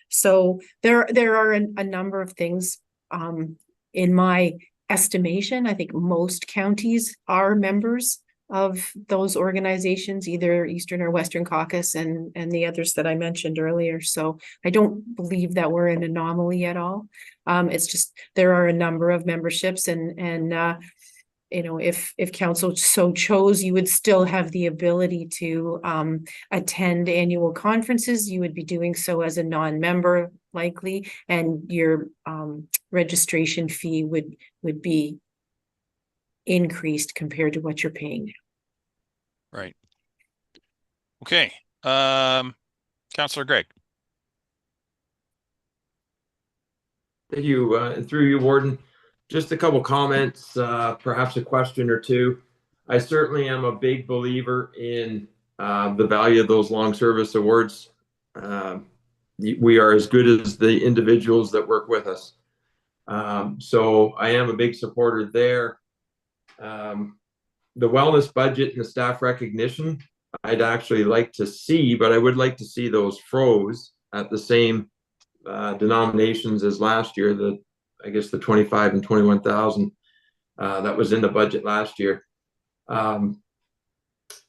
So there are a number of things. In my estimation, I think most counties are members of those organizations, either Eastern or Western Caucus and the others that I mentioned earlier. So I don't believe that we're an anomaly at all. It's just there are a number of memberships, and you know, if council so chose, you would still have the ability to attend annual conferences. You would be doing so as a non-member likely, and your registration fee would be increased compared to what you're paying now. Right. Okay. Councillor Gregg. Thank you. Through you, Warden. Just a couple comments, perhaps a question or two. I certainly am a big believer in the value of those long service awards. We are as good as the individuals that work with us. So I am a big supporter there. The wellness budget and the staff recognition, I'd actually like to see, but I would like to see those froze at the same denominations as last year, I guess the 25 and 21,000 that was in the budget last year. And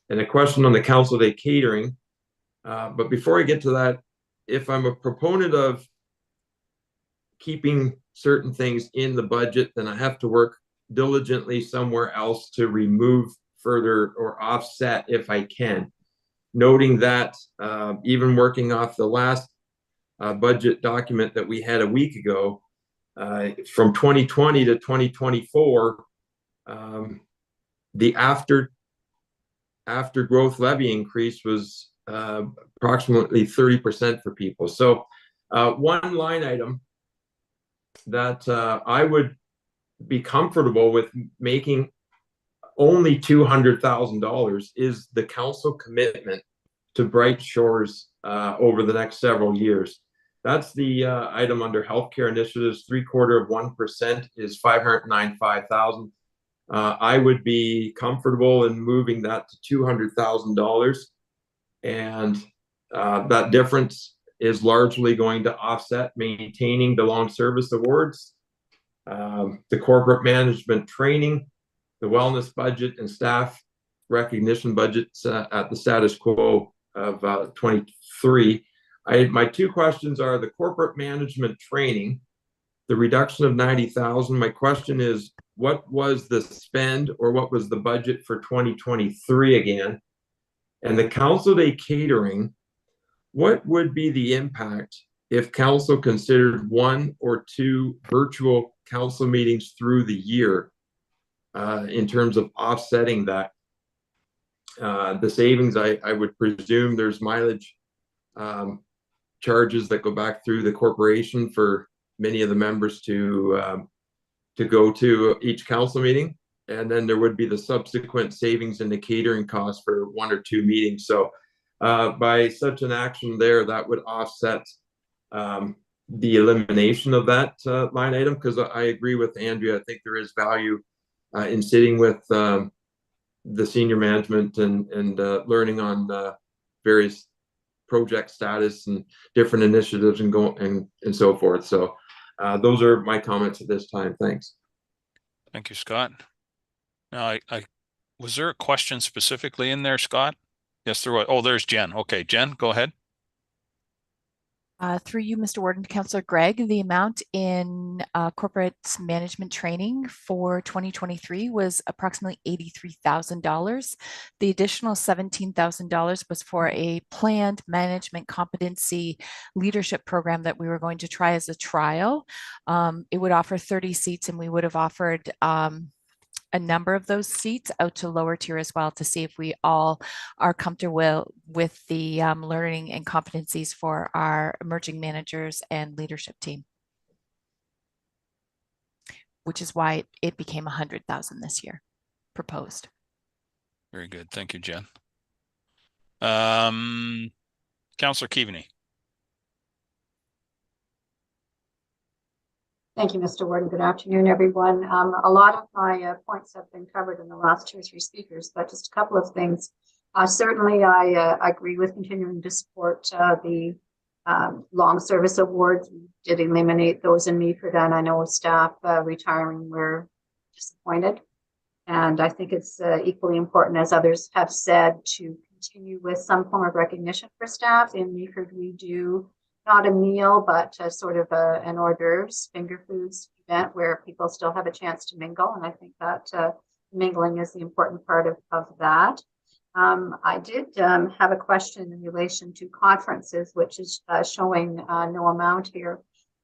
a question on the council day catering. But before I get to that, if I'm a proponent of keeping certain things in the budget, then I have to work diligently somewhere else to remove further or offset if I can. Noting that even working off the last budget document that we had a week ago, from 2020 to 2024, the after growth levy increase was approximately 30% for people. So one line item that I would be comfortable with making only $200,000 is the council commitment to Bright Shores over the next several years. That's the item under healthcare initiatives. 0.75% is $595,000. I would be comfortable in moving that to $200,000, and that difference is largely going to offset maintaining the long service awards, the corporate management training, the wellness budget, and staff recognition budgets at the status quo of 23. My two questions are the corporate management training, the reduction of 90,000. My question is, what was the spend or what was the budget for 2023 again? And the council day catering, what would be the impact if council considered 1 or 2 virtual council meetings through the year in terms of offsetting that. The savings, I would presume there's mileage charges that go back through the corporation for many of the members to go to each council meeting. And then there would be the subsequent savings in the catering costs for 1 or 2 meetings. So by such an action there, that would offset the elimination of that line item, because I agree with Andrea. I think there is value in sitting with the senior management and learning on various project status and different initiatives and so forth. So those are my comments at this time. Thanks. Thank you, Scott. Now, I was there a question specifically in there, Scott? Yes, there was. Oh, there's Jen. Okay, Jen, go ahead. Through you, Mr. Warden, Councillor Gregg, the amount in corporate management training for 2023 was approximately $83,000. The additional $17,000 was for a planned management competency leadership program that we were going to try as a trial. It would offer 30 seats, and we would have offered a number of those seats out to lower tier as well, to see if we all are comfortable with the learning and competencies for our emerging managers and leadership team, which is why it became 100,000 this year proposed. Very good. Thank you, Jen. Councillor Keaveney. Thank you, Mr. Warden. Good afternoon, everyone. A lot of my points have been covered in the last 2 or 3 speakers, but just a couple of things. Certainly, I agree with continuing to support the long service awards. We did eliminate those in Meaford, and I know staff retiring were disappointed. And I think it's equally important, as others have said, to continue with some form of recognition for staff. In Meaford, we do not a meal, but sort of an hors d'oeuvres, finger foods event where people still have a chance to mingle. And I think that mingling is the important part of that. I did have a question in relation to conferences, which is showing no amount here.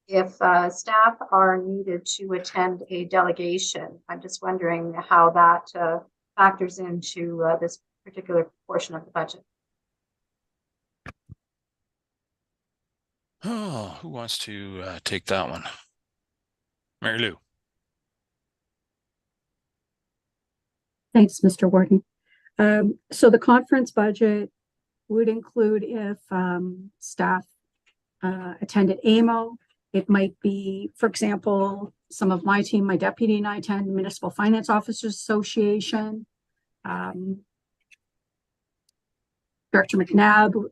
If staff are needed to attend a delegation, I'm just wondering how that factors into this particular portion of the budget. Oh, who wants to take that one? Mary Lou. Thanks, Mr. Warden. So the conference budget would include if staff attended AMO. It might be, for example, some of my team, my deputy and I attend Municipal Finance Officers Association. Director McNabb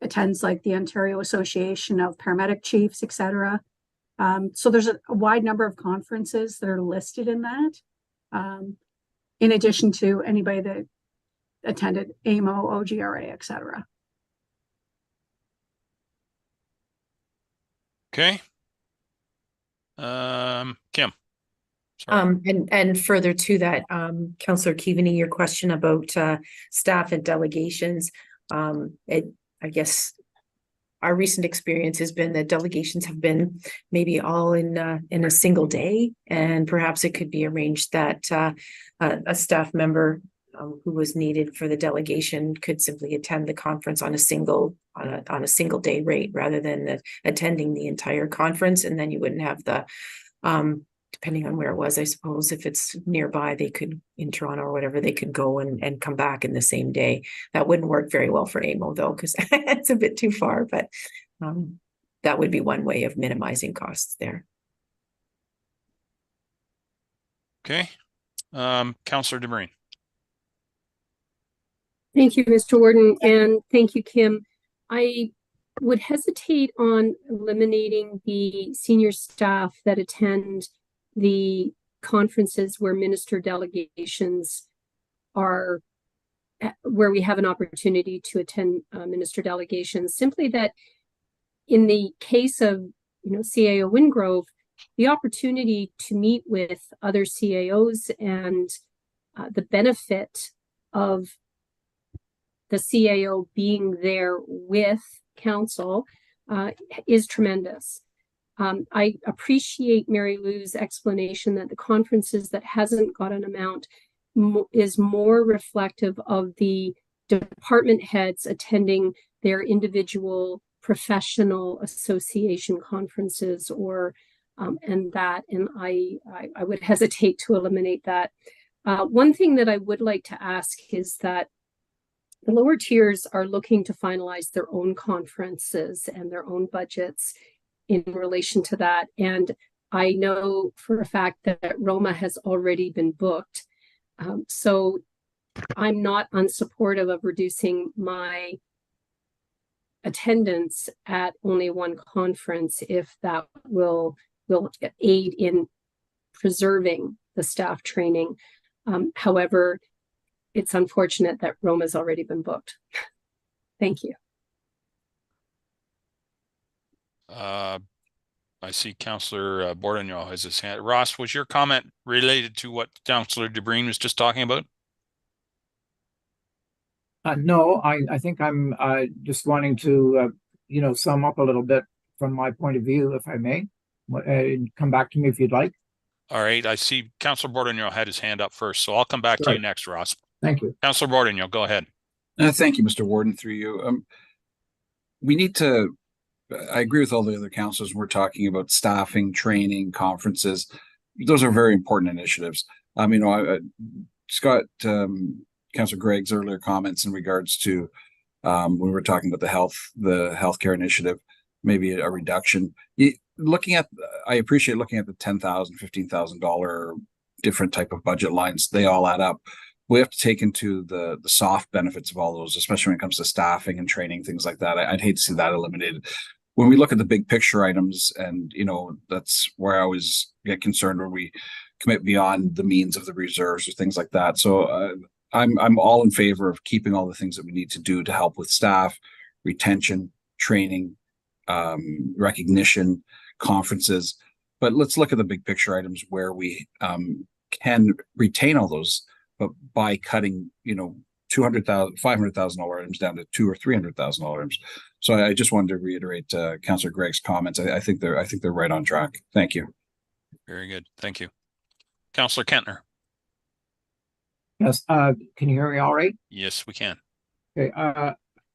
attends like the Ontario Association of Paramedic Chiefs, etc. So there's a wide number of conferences that are listed in that, in addition to anybody that attended AMO, OGRA, etc. Okay. Kim. Sorry. And further to that, Councillor Keaveney, your question about staff and delegations, I guess our recent experience has been that delegations have been maybe all in a single day, and perhaps it could be arranged that a staff member who was needed for the delegation could simply attend the conference on a single day rate rather than attending the entire conference, and then you wouldn't have the depending on where it was, I suppose if it's nearby, they could, in Toronto or whatever, they could go and come back in the same day. That wouldn't work very well for AMO though, because it's a bit too far, but that would be one way of minimizing costs there. Okay. Councillor DeMarine. Thank you, Mr. Warden, and thank you, Kim. I would hesitate on eliminating the senior staff that attend the conferences where minister delegations are, where we have an opportunity to attend minister delegations. Simply that in the case of, CAO Wingrove, the opportunity to meet with other CAOs and the benefit of the CAO being there with council is tremendous. I appreciate Mary Lou's explanation that the conferences that hasn't got an amount is more reflective of the department heads attending their individual professional association conferences or and I would hesitate to eliminate that. One thing that I would like to ask is that the lower tiers are looking to finalize their own conferences and their own budgets in relation to that. And I know for a fact that Roma has already been booked. So I'm not unsupportive of reducing my attendance at only one conference if that will aid in preserving the staff training. However, it's unfortunate that Roma's already been booked. Thank you. I see Councillor Bordignon has his hand. Ross, was your comment related to what Councillor DeBreen was just talking about? No, I think I'm just wanting to, sum up a little bit from my point of view, if I may. Come back to me if you'd like. All right. I see Councillor Bordignon had his hand up first, so I'll come back to you next, Ross. Thank you. Councillor Bordignon, go ahead. Thank you, Mr. Warden, through you. We need to, I agree with all the other councillors. We're talking about staffing, training, conferences. Those are very important initiatives. Scott, Councillor Gregg's earlier comments in regards to when we were talking about the healthcare initiative, maybe a reduction. I appreciate looking at the $10,000, $15,000 different type of budget lines. They all add up. We have to take into the soft benefits of all those, especially when it comes to staffing and training, things like that. I'd hate to see that eliminated. When we look at the big picture items, and that's where I always get concerned when we commit beyond the means of the reserves or things like that. So I'm all in favor of keeping all the things that we need to do to help with staff, retention, training, recognition, conferences. But let's look at the big picture items where we can retain all those, but by cutting, $200,000, $500,000 items down to $200,000 or $300,000 items. So I just wanted to reiterate Councillor Gregg's comments. I think they're right on track. Thank you. Very good. Thank you. Councillor Kentner. Yes. Can you hear me all right? Yes, we can. Okay.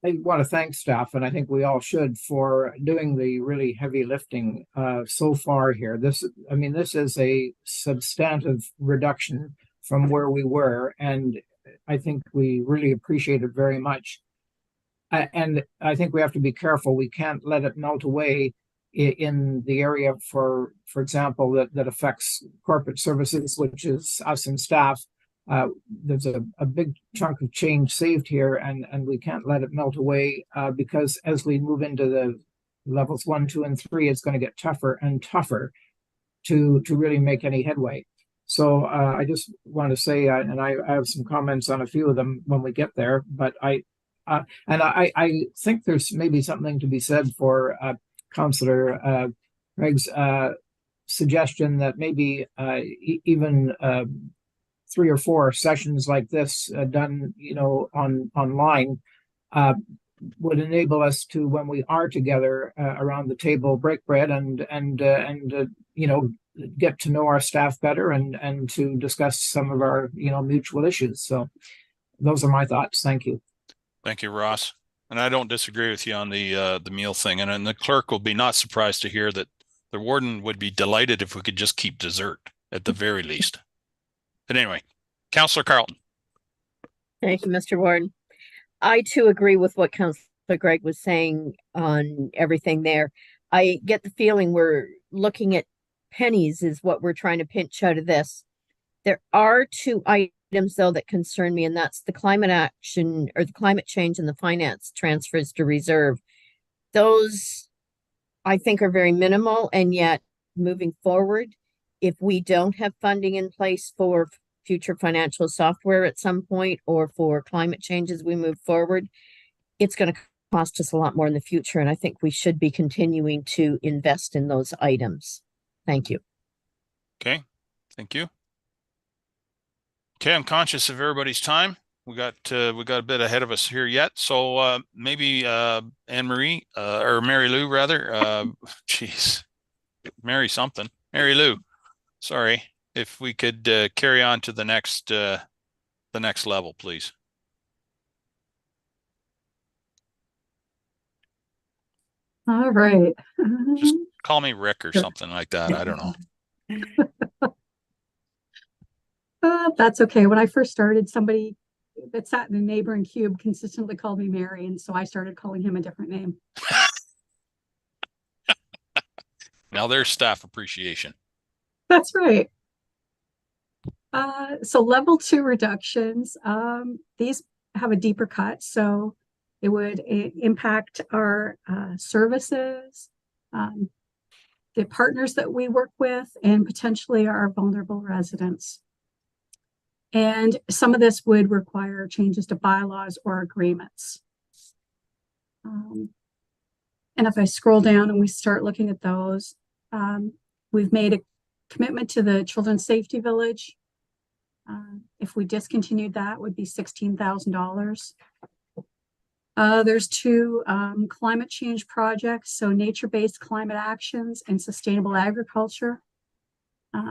I want to thank staff, and I think we all should, for doing the really heavy lifting so far here. This is a substantive reduction from where we were, and I think we really appreciate it very much. And I think we have to be careful. We can't let it melt away in the area, for example, that affects corporate services, which is us and staff. There's a big chunk of change saved here, and we can't let it melt away because as we move into the levels 1, 2, and 3, it's going to get tougher and tougher to really make any headway. So I just want to say, and I have some comments on a few of them when we get there, but I think there's maybe something to be said for Councillor Gregg's suggestion that maybe even 3 or 4 sessions like this done, online would enable us to, when we are together around the table, break bread and get to know our staff better and to discuss some of our, mutual issues. So those are my thoughts. Thank you. Thank you, Ross. And I don't disagree with you on the meal thing. And the clerk will be not surprised to hear that the warden would be delighted if we could just keep dessert at the very least. But anyway, Councillor Carleton. Thank you, Mr. Warden. I too agree with what Councillor Gregg was saying on everything there. I get the feeling we're looking at pennies is what we're trying to pinch out of this. There are 2 items though that concern me, and that's the climate action or the climate change and the finance transfers to reserve. Those I think are very minimal, and yet moving forward, if we don't have funding in place for future financial software at some point or for climate change as we move forward, it's going to cost us a lot more in the future. And I think we should be continuing to invest in those items. Thank you. Okay, thank you. Okay, I'm conscious of everybody's time. We got a bit ahead of us here yet. So maybe Anne Marie or Mary Lou rather. Geez, Mary something, Mary Lou. Sorry, if we could carry on to the next level, please. All right. Just call me Rick or something like that. I don't know. That's okay. When I first started, somebody that sat in a neighboring cube consistently called me Mary, and so I started calling him a different name. Now there's staff appreciation. That's right. So level 2 reductions, these have a deeper cut, so it would impact our services, the partners that we work with, and potentially our vulnerable residents. And some of this would require changes to bylaws or agreements. And if I scroll down and we start looking at those, we've made a commitment to the Children's Safety Village. If we discontinued that, would be $16,000. There's 2 climate change projects, so nature-based climate actions and sustainable agriculture,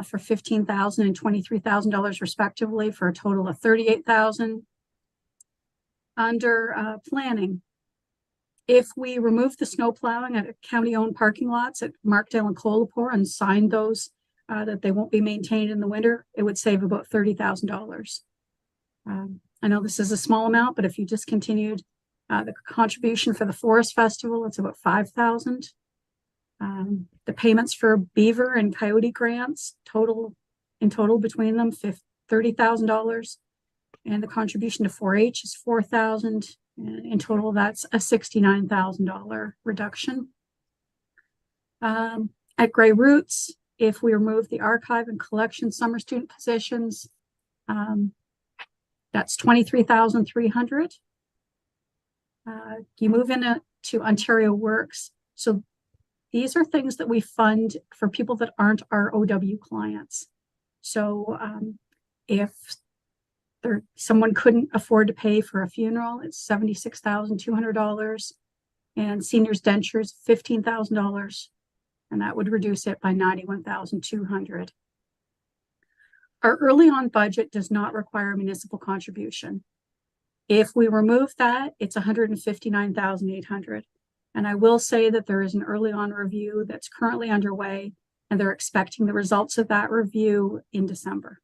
for $15,000 and $23,000 respectively, for a total of $38,000. Under planning, if we remove the snow plowing at county-owned parking lots at Markdale and Kolapur and signed those that they won't be maintained in the winter, it would save about $30,000. I know this is a small amount, but if you discontinued the contribution for the Forest Festival, it's about $5,000. The payments for beaver and coyote grants in total between them $30,000, and the contribution to 4-H is $4,000. In total, that's a $69,000 reduction. At Grey Roots, if we remove the archive and collection summer student positions, that's $23,300. You move into Ontario Works. So these are things that we fund for people that aren't our OW clients. So if someone couldn't afford to pay for a funeral, it's $76,200, and seniors dentures $15,000, and that would reduce it by $91,200. Our early on budget does not require municipal contribution. If we remove that, it's $159,800. And I will say that there is an early on review that's currently underway, and they're expecting the results of that review in December.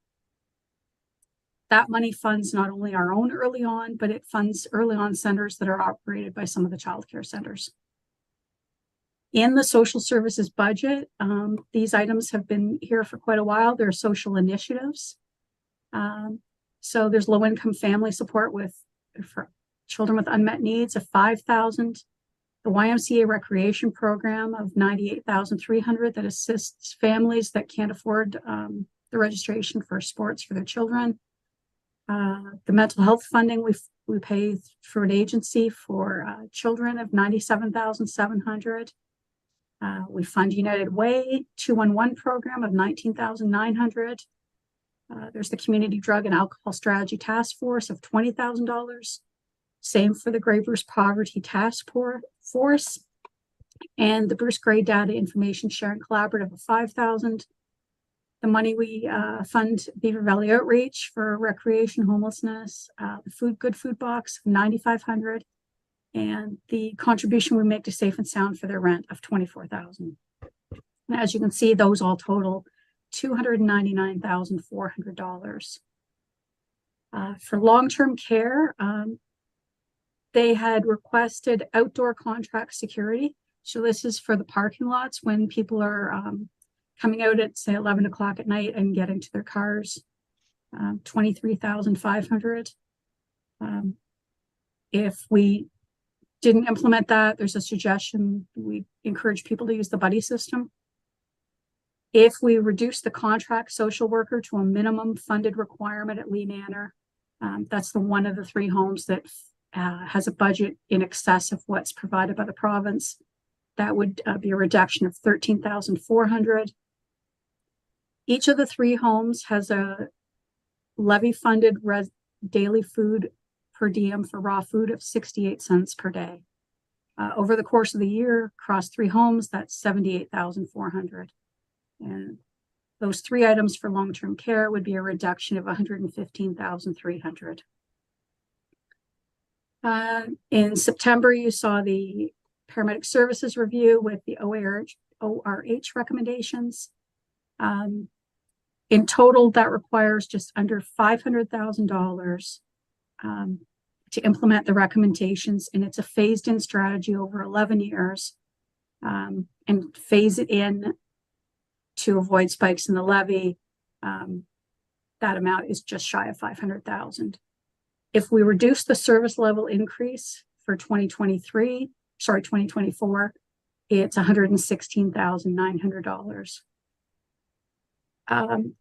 That money funds not only our own early on, but it funds early on centers that are operated by some of the childcare centers. In the social services budget, these items have been here for quite a while. They're social initiatives. So there's low income family support for children with unmet needs of $5,000. The YMCA recreation program of $98,300 that assists families that can't afford the registration for sports for their children. The mental health funding we pay through an agency for children of $97,700. We fund United Way 211 program of $19,900. There's the Community Drug and Alcohol Strategy Task Force of $20,000. Same for the Grey Bruce Poverty Task Force, and the Bruce Grey Data Information Sharing Collaborative of $5,000. The money we fund Beaver Valley Outreach for recreation, homelessness, the Good Food Box of $9,500, and the contribution we make to Safe and Sound for their rent of $24,000. And as you can see, those all total $299,400. For long-term care, they had requested outdoor contract security. So this is for the parking lots when people are coming out at, say, 11 o'clock at night and getting to their cars, $23,500. If we didn't implement that, there's a suggestion we encourage people to use the buddy system. If we reduce the contract social worker to a minimum funded requirement at Lee Manor, that's the one of the 3 homes that has a budget in excess of what's provided by the province. That would be a reduction of $13,400. Each of the 3 homes has a levy-funded daily food per diem for raw food of 68 cents per day. Over the course of the year, across 3 homes, that's $78,400. And those three items for long-term care would be a reduction of 115,300. In September, you saw the paramedic services review with the ORH recommendations. In total, that requires just under $500,000 to implement the recommendations, and it's a phased-in strategy over 11 years, and phase it in to avoid spikes in the levy. That amount is just shy of 500,000. If we reduce the service level increase for 2024, it's $116,900.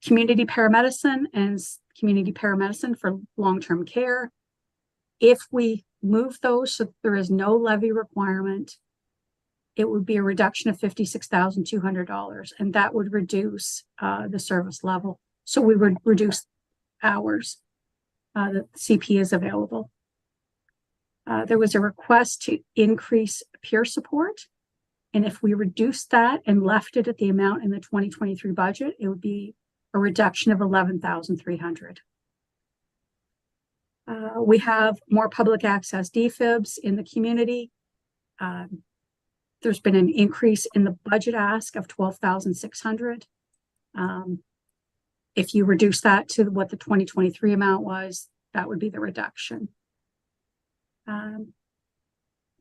Community paramedicine for long-term care. If we move those so there is no levy requirement, it would be a reduction of $56,200, and that would reduce the service level. So we would reduce hours that CP is available. There was a request to increase peer support. And if we reduced that and left it at the amount in the 2023 budget, it would be a reduction of $11,300. We have more public access DFibs in the community. There's been an increase in the budget ask of $12,600. If you reduce that to what the 2023 amount was, that would be the reduction.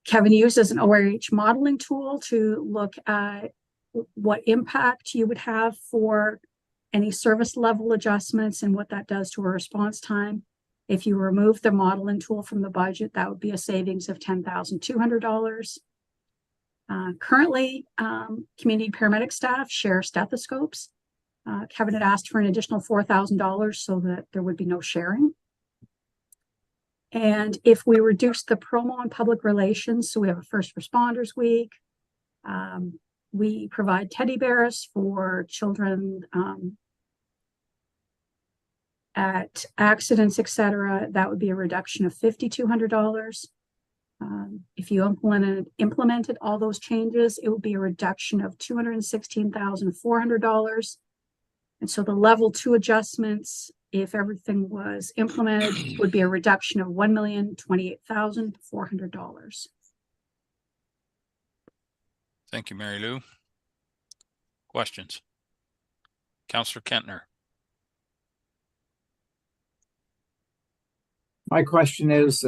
Kevin uses an ORH modeling tool to look at what impact you would have for any service level adjustments and what that does to a response time. If you remove the modeling tool from the budget, that would be a savings of $10,200. Currently, community paramedic staff share stethoscopes. Kevin had asked for an additional $4,000 so that there would be no sharing. And if we reduce the promo on public relations, so we have a first responders week, we provide teddy bears for children at accidents, etc. That would be a reduction of $5,200. If you implemented all those changes, it would be a reduction of $216,400. And so the level 2 adjustments, if everything was implemented, would be a reduction of $1,028,400. Thank you, Mary Lou. Questions? Councillor Kentner. My question is,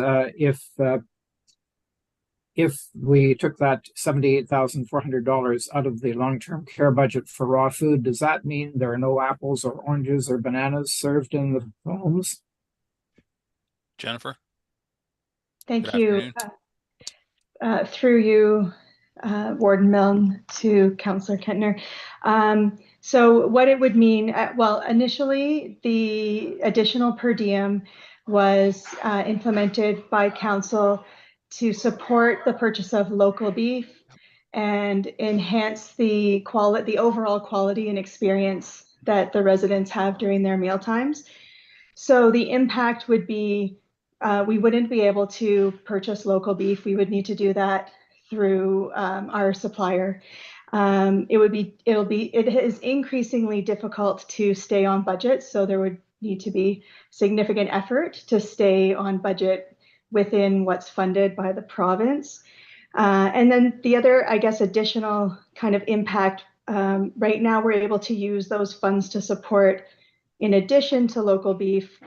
if we took that $78,400 out of the long-term care budget for raw food, does that mean there are no apples or oranges or bananas served in the homes? Jennifer? Thank Good you. afternoon. Through you, Warden Milne, to Councillor Kentner. So what it would mean, well, initially the additional per diem was implemented by council to support the purchase of local beef and enhance the overall quality and experience that the residents have during their meal times. So the impact would be, we wouldn't be able to purchase local beef. We would need to do that through our supplier. It is increasingly difficult to stay on budget. So there would need to be significant effort to stay on budget within what's funded by the province. And then the other, I guess, additional kind of impact, right now we're able to use those funds to support, in addition to local beef,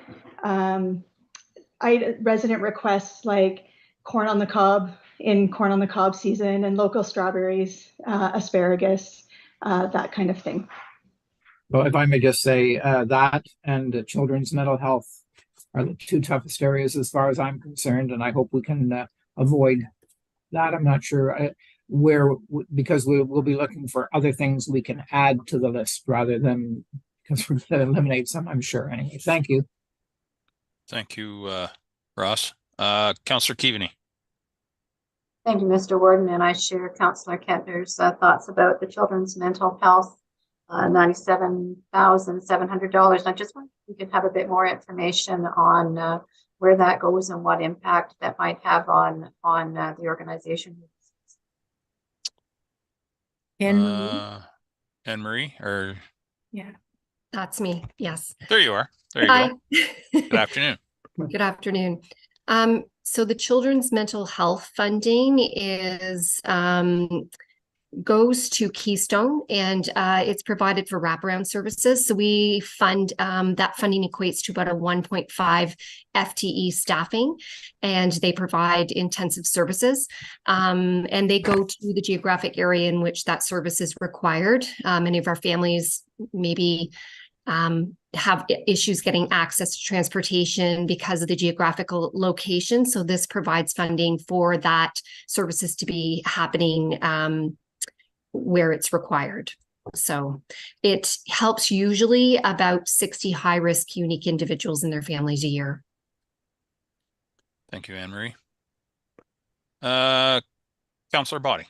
resident requests like corn on the cob in corn on the cob season and local strawberries, asparagus, that kind of thing. Well, if I may just say that and children's mental health are the two toughest areas as far as I'm concerned, and I hope we can avoid that. I'm not sure because we'll be looking for other things we can add to the list rather than because we're going to eliminate some, I'm sure. Anyway, thank you. Thank you, Ross. Councillor Keaveney. Thank you, Mr. Warden, and I share Councillor Kentner's thoughts about the children's mental health. $97,700. I just wonder if we could have a bit more information on where that goes and what impact that might have on the organization. Anne Marie, or Yeah, that's me. Yes. there you are. There you Hi. go. Good afternoon. Good afternoon. So the children's mental health funding is goes to Keystone, and it's provided for wraparound services. So we fund that funding equates to about a 1.5 FTE staffing, and they provide intensive services. And they go to the geographic area in which that service is required. Many of our families maybe have issues getting access to transportation because of the geographical location. So this provides funding for that services to be happening where it's required. So it helps usually about 60 high-risk unique individuals and their families a year. Thank you, Anne Marie. Councillor Body.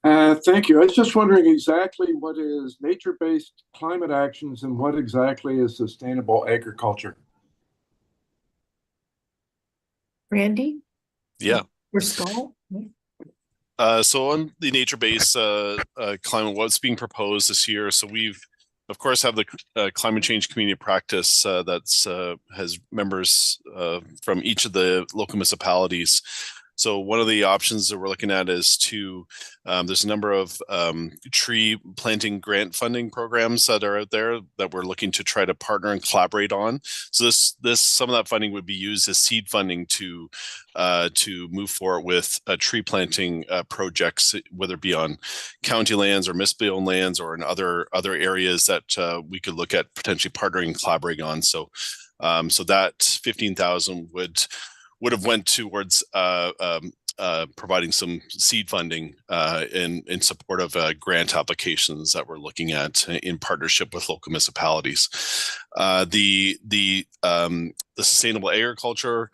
Thank you. I was just wondering exactly what is nature-based climate actions and what exactly is sustainable agriculture? Randy? Yeah. Or Skull? So on the nature-based climate, what's being proposed this year? So we've, of course, have the climate change community practice that's has members from each of the local municipalities. So one of the options that we're looking at is to, there's a number of tree planting grant funding programs that are out there that we're looking to try to partner and collaborate on. So this some of that funding would be used as seed funding to move forward with tree planting projects, whether it be on county lands or municipal lands or in other areas that we could look at potentially partnering and collaborating on. So so that 15,000 would have went towards providing some seed funding in support of grant applications that we're looking at in partnership with local municipalities. The sustainable agriculture,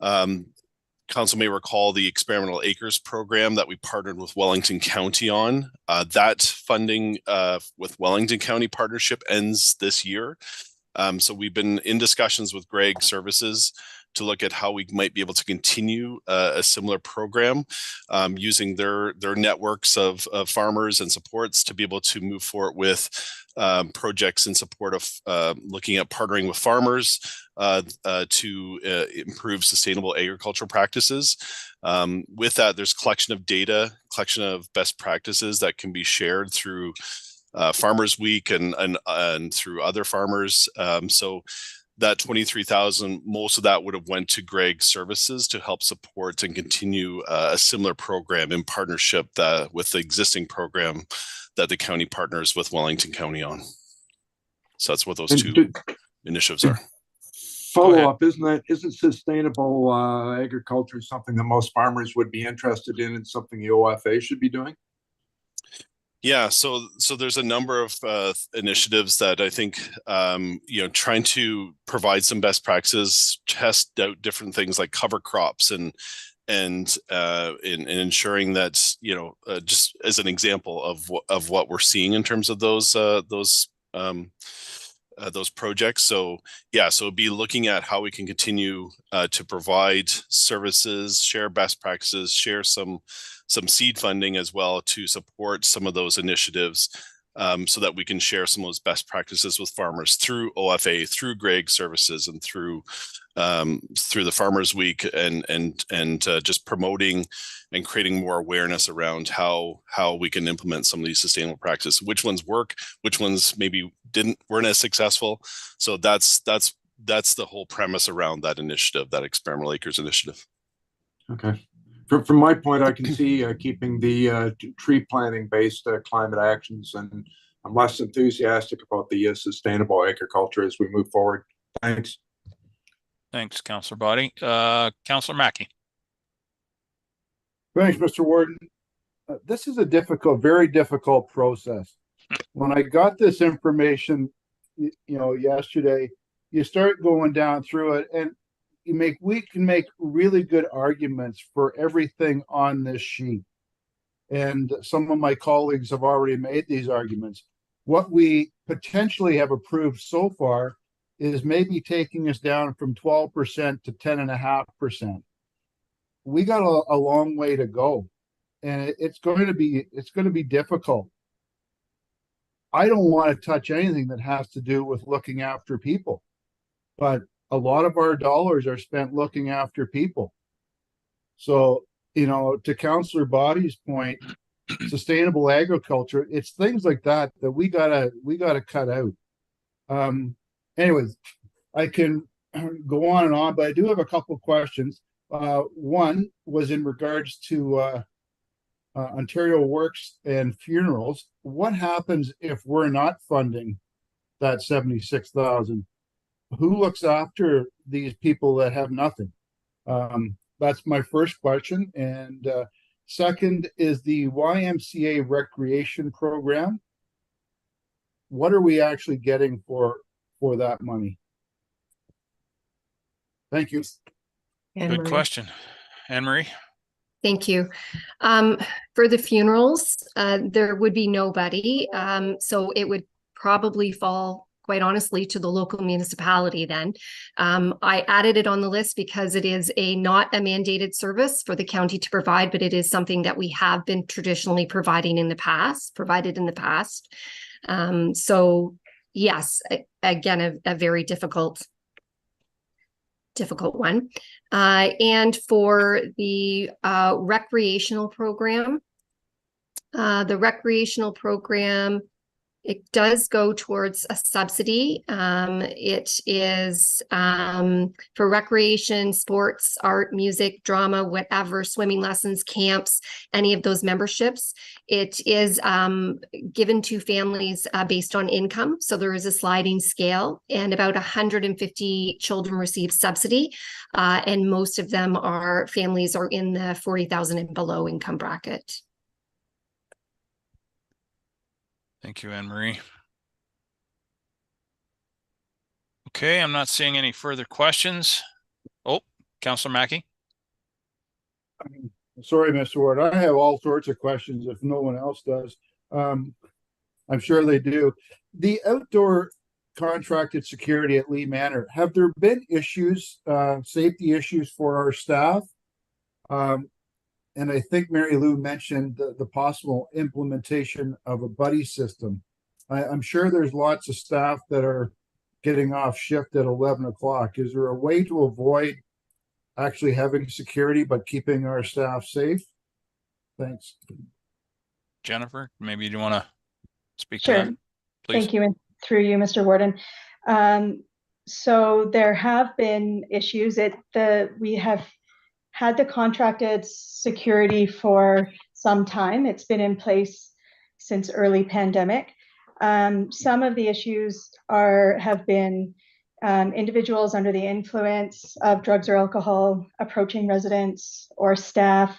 council may recall the experimental acres program that we partnered with Wellington County on. That funding with Wellington County partnership ends this year. So we've been in discussions with Greg Services to look at how we might be able to continue a similar program using their networks of farmers and supports to be able to move forward with projects in support of looking at partnering with farmers to improve sustainable agricultural practices. With that, there's collection of data, collection of best practices that can be shared through Farmers Week and through other farmers. So that 23,000, most of that would have went to Greg Services to help support and continue a similar program in partnership with the existing program that the county partners with Wellington County on. So that's what those two initiatives are. Follow up, isn't sustainable agriculture something that most farmers would be interested in and something the OFA should be doing? Yeah, so there's a number of initiatives that I think trying to provide some best practices, test out different things like cover crops and ensuring that just as an example of what we're seeing in terms of those projects. So yeah, so it'd be looking at how we can continue to provide services, share best practices, share some seed funding as well to support some of those initiatives, so that we can share some of those best practices with farmers through OFA, through Greg Services, and through the Farmers Week, and just promoting and creating more awareness around how we can implement some of these sustainable practices, which ones work, which ones maybe weren't as successful. So that's the whole premise around that initiative, that Experimental Acres initiative. Okay. From my point, I can see keeping the tree planting based climate actions, and I'm less enthusiastic about the sustainable agriculture as we move forward. Thanks. Thanks, Councillor Body. Councillor Mackey. Thanks, Mr. Warden. This is a very difficult process. When I got this information, yesterday, you start going down through it, and we can make really good arguments for everything on this sheet. And some of my colleagues have already made these arguments. What we potentially have approved so far is maybe taking us down from 12% to 10.5%. We got a long way to go, and it's going to be difficult. I don't want to touch anything that has to do with looking after people, but a lot of our dollars are spent looking after people. So, you know, to Councillor Body's point, sustainable agriculture, it's things like that that we gotta cut out. Anyways, I can go on and on, but I do have a couple of questions. One was in regards to Ontario Works and funerals. What happens if we're not funding that 76,000? Who looks after these people that have nothing? That's my first question. And second is the YMCA recreation program. What are we actually getting for that money? Thank you. Good question. Anne Marie? Thank you. For the funerals, there would be nobody. So it would probably fall, quite honestly, to the local municipality then. I added it on the list because it is not a mandated service for the county to provide, but it is something that we have been traditionally provided in the past. So yes, again, a very difficult one. And for the recreational program, it does go towards a subsidy. It is for recreation, sports, art, music, drama, whatever, swimming lessons, camps, any of those memberships. It is given to families based on income. So there is a sliding scale, and about 150 children receive subsidy. And most of them families are in the 40,000 and below income bracket. Thank you, Anne Marie. Okay, I'm not seeing any further questions. Oh, Councillor Mackey. Sorry, Mr. Ward. I have all sorts of questions if no one else does. I'm sure they do. The outdoor contracted security at Lee Manor, have there been issues, safety issues for our staff? And I think Mary Lou mentioned the possible implementation of a buddy system. I'm sure there's lots of staff that are getting off shift at 11 o'clock. Is there a way to avoid actually having security but keeping our staff safe? Thanks. Jennifer, maybe you want to speak Sure. to that, please. Thank you, and through you, Mr. Warden. So there have been issues. We have had the contracted security for some time. It's been in place since early pandemic. Some of the issues have been individuals under the influence of drugs or alcohol approaching residents or staff,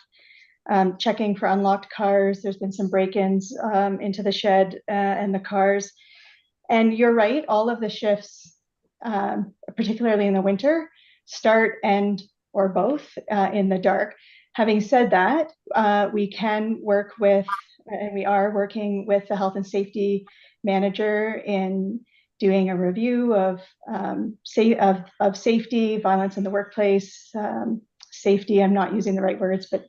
checking for unlocked cars. There's been some break-ins into the shed and the cars. And you're right, all of the shifts, particularly in the winter, start and or both in the dark. Having said that, we can work with, and we are working with the health and safety manager in doing a review of safety, violence in the workplace, safety, I'm not using the right words, but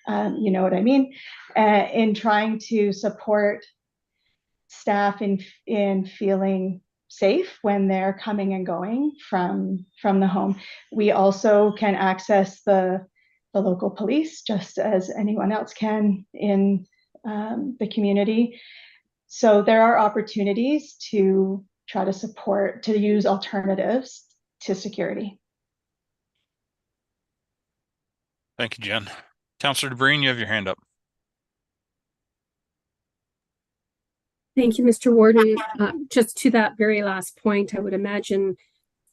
you know what I mean, in trying to support staff in feeling safe when they're coming and going from the home. We also can access the local police just as anyone else can in the community. So there are opportunities to try to use alternatives to security. Thank you, Jen. Councillor DeBreen, you have your hand up. Thank you, Mr. Warden. Just to that very last point, I would imagine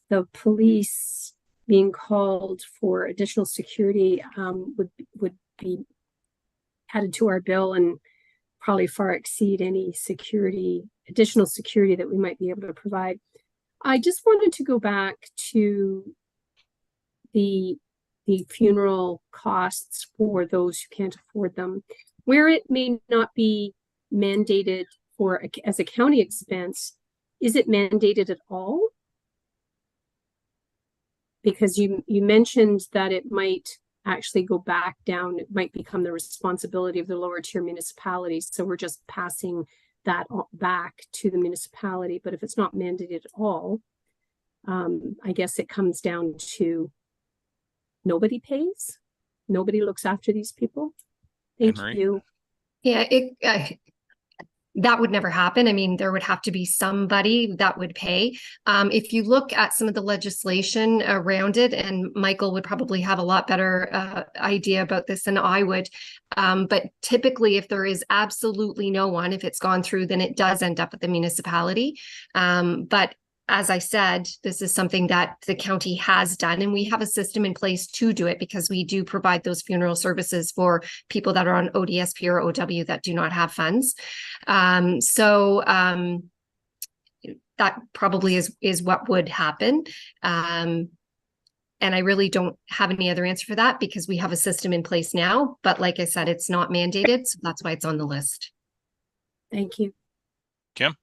the police being called for additional security would be added to our bill and probably far exceed any additional security that we might be able to provide. I just wanted to go back to the funeral costs for those who can't afford them, where it may not be mandated as a county expense. Is it mandated at all? Because you mentioned that it might actually go back down. It might become the responsibility of the lower tier municipalities. So we're just passing that back to the municipality. But if it's not mandated at all, I guess it comes down to nobody pays, nobody looks after these people. Thank Anne-Marie? you. Yeah, that would never happen. I mean, there would have to be somebody that would pay. If you look at some of the legislation around it, and Michael would probably have a lot better idea about this than I would. But typically, if there is absolutely no one, if it's gone through, then it does end up at the municipality. But as I said, this is something that the county has done, and we have a system in place to do it because we do provide those funeral services for people that are on ODSP or OW that do not have funds. That probably is what would happen. And I really don't have any other answer for that because we have a system in place now. But like I said, it's not mandated, so that's why it's on the list. Thank you. Kim?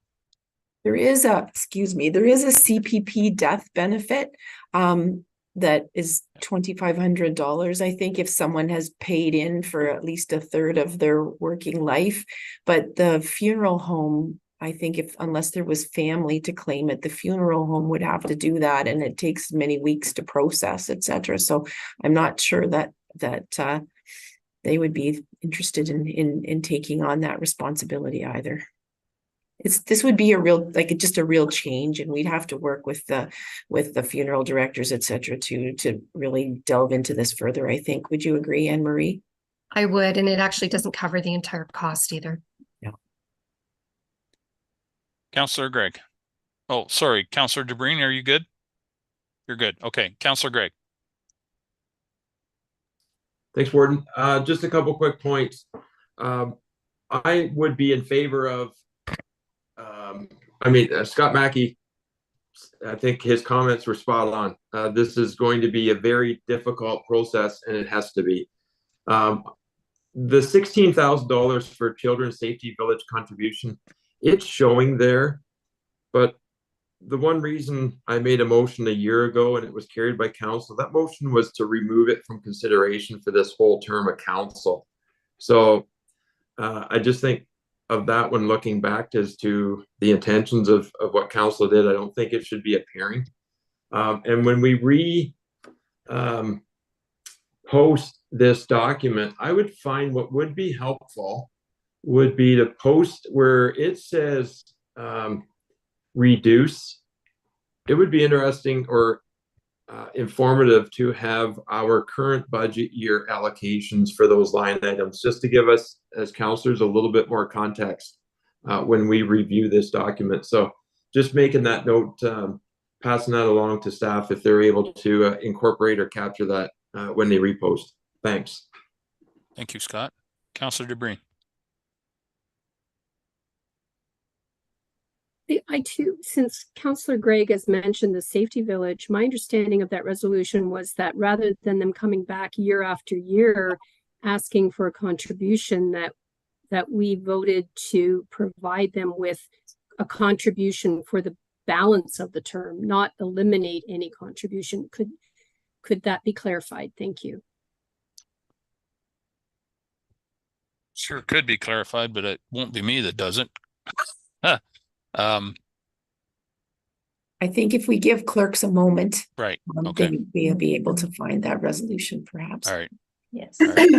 There is a CPP death benefit that is $2,500, I think, if someone has paid in for at least a third of their working life. But the funeral home, I think unless there was family to claim it, the funeral home would have to do that, and it takes many weeks to process, etc. So I'm not sure that they would be interested in taking on that responsibility either. This would be a real, just a real change, and we'd have to work with the funeral directors, etc., to really delve into this further, I think. Would you agree, Anne-Marie? I would, and it actually doesn't cover the entire cost either. Yeah. Councillor Gregg. Oh, sorry, Councillor DeBreen, are you good? You're good. Okay, Councillor Gregg. Thanks, Warden. Just a couple quick points. I would be in favor of Scott Mackey, I think his comments were spot on. This is going to be a very difficult process, and it has to be. The $16,000 for Children's Safety Village contribution, it's showing there, but the one reason I made a motion a year ago and it was carried by council, that motion was to remove it from consideration for this whole term of council. So I just think of that when looking back as to the intentions of what council did, I don't think it should be appearing. And when we post this document, I would find what would be helpful would be to post where it says reduce. It would be interesting or informative to have our current budget year allocations for those line items, just to give us as councillors a little bit more context when we review this document. So just making that note, passing that along to staff if they're able to incorporate or capture that when they repost. Thanks. Thank you, Scott. Councillor DeBreen. I too, since Councillor Gregg has mentioned the safety village, my understanding of that resolution was that rather than them coming back year after year asking for a contribution, that we voted to provide them with a contribution for the balance of the term, not eliminate any contribution. Could that be clarified? Thank you. Sure could be clarified, but it won't be me that does it. I think if we give clerks a moment, right, okay, they'll be able to find that resolution, perhaps. All right. Yes. All right.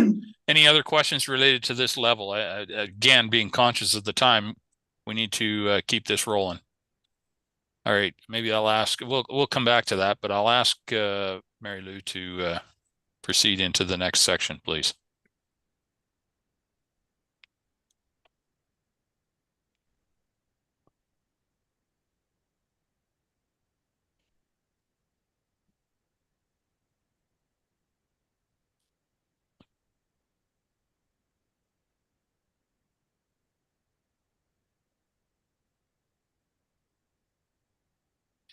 Any other questions related to this level? Again, being conscious of the time, we need to keep this rolling. All right, maybe I'll ask. We'll come back to that, but I'll ask Mary Lou to proceed into the next section, please.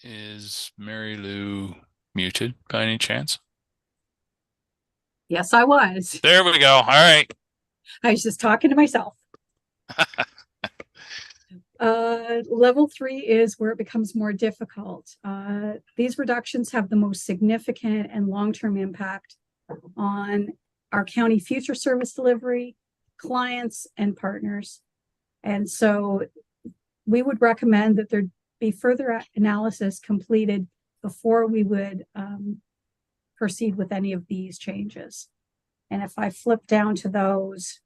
Is Mary Lou muted by any chance? Yes, I was. There we go. All right. I was just talking to myself. Level 3 is where it becomes more difficult. These reductions have the most significant and long-term impact on our county future service delivery, clients, and partners. And so we would recommend that there be further analysis completed before we would proceed with any of these changes. And if I flip down to those,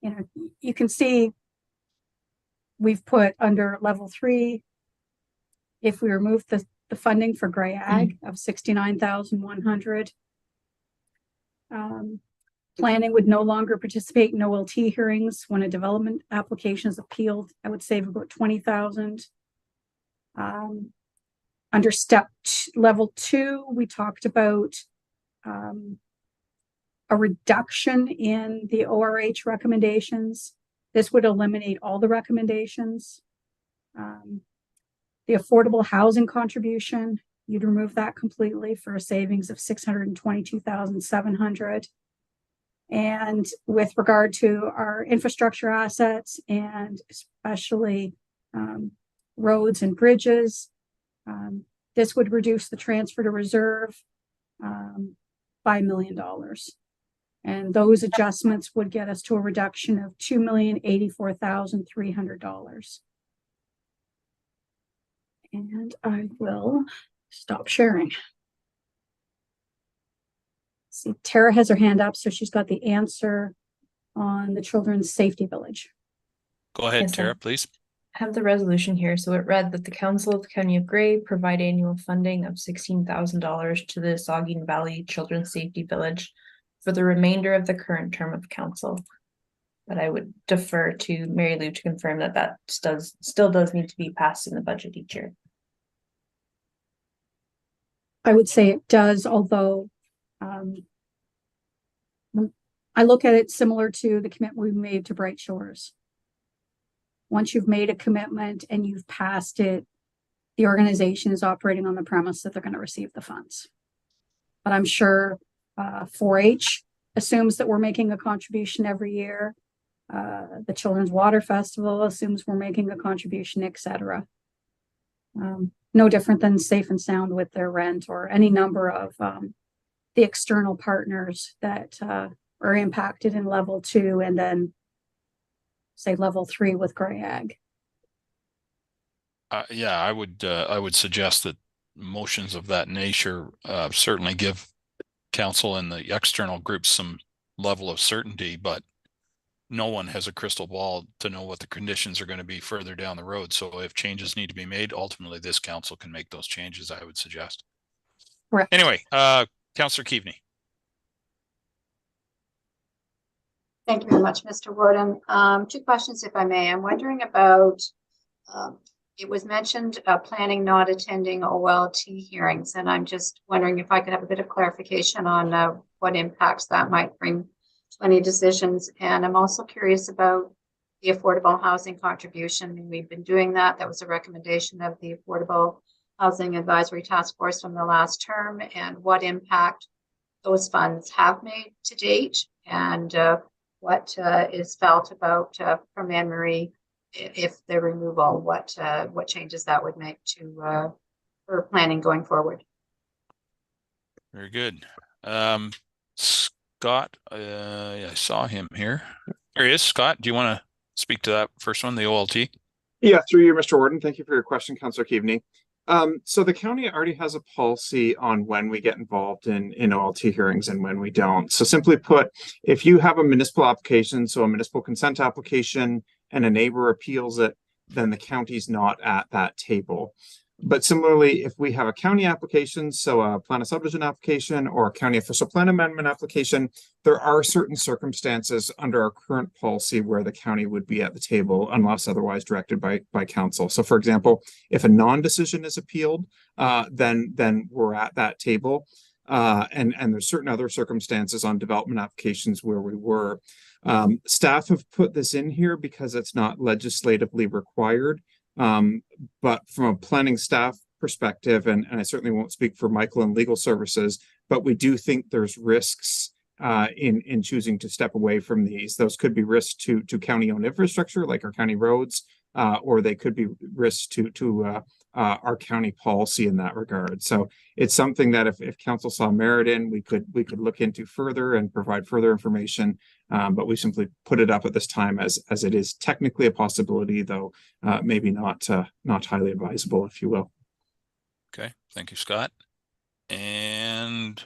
you know, you can see we've put under level 3, if we remove the funding for gray ag of 69,100, planning would no longer participate in OLT hearings when a development application is appealed. I would save about 20,000. Under level 2, we talked about a reduction in the ORH recommendations. This would eliminate all the recommendations. The affordable housing contribution, you'd remove that completely for a savings of 622,700. And with regard to our infrastructure assets and especially roads and bridges, this would reduce the transfer to reserve by $1 million. And those adjustments would get us to a reduction of $2,084,300. And I will stop sharing. See, Tara has her hand up, so she's got the answer on the Children's Safety Village. Go ahead, Yes, Tara, please. I have the resolution here. So it read that the Council of the County of Grey provide annual funding of $16,000 to the Saugeen Valley Children's Safety Village for the remainder of the current term of council. But I would defer to Mary Lou to confirm that that still does need to be passed in the budget each year. I would say it does, although I look at it similar to the commitment we made to Bright Shores. Once you've made a commitment and you've passed it, the organization is operating on the premise that they're going to receive the funds. But I'm sure 4-H assumes that we're making a contribution every year. The Children's Water Festival assumes we're making a contribution, etc. No different than Safe and Sound with their rent or any number of the external partners that are impacted in level 2 and then say level 3 with gray ag. Yeah, I would suggest that motions of that nature certainly give council and the external groups some level of certainty, but no one has a crystal ball to know what the conditions are going to be further down the road. So if changes need to be made, ultimately this council can make those changes, I would suggest. Correct. Anyway, Councillor Keaveney. Thank you very much, Mr. Warden. 2 questions, if I may. I'm wondering about, it was mentioned planning not attending OLT hearings, and I'm just wondering if I could have a bit of clarification on what impacts that might bring to any decisions. And I'm also curious about the affordable housing contribution. I mean, we've been doing that. That was a recommendation of the Affordable Housing Advisory Task Force from the last term, and what impact those funds have made to date, and what is felt about from Anne Marie if the removal, what changes that would make to her planning going forward. Very good. Scott, I saw him here. There he is. Scott, do you want to speak to that first one, the OLT? Yeah, through you, Mr. Warden. Thank you for your question, Councillor Keaveney. So the county already has a policy on when we get involved in OLT hearings and when we don't. So simply put, if you have a municipal application, so a municipal consent application, and a neighbor appeals it, then the county's not at that table. But similarly, if we have a county application, so a plan of subdivision application or a county official plan amendment application, there are certain circumstances under our current policy where the county would be at the table unless otherwise directed by council. So for example, if a non-decision is appealed, then we're at that table. And there's certain other circumstances on development applications where we were. Staff have put this in here because it's not legislatively required. But from a planning staff perspective, and I certainly won't speak for Michael and legal services, but we do think there's risks in choosing to step away from these. Those could be risks to county-owned infrastructure, like our county roads, or they could be risks to our county policy in that regard. So it's something that if council saw merit in, we could look into further and provide further information. But we simply put it up at this time as it is technically a possibility, though maybe not highly advisable, if you will. Okay, thank you, Scott. And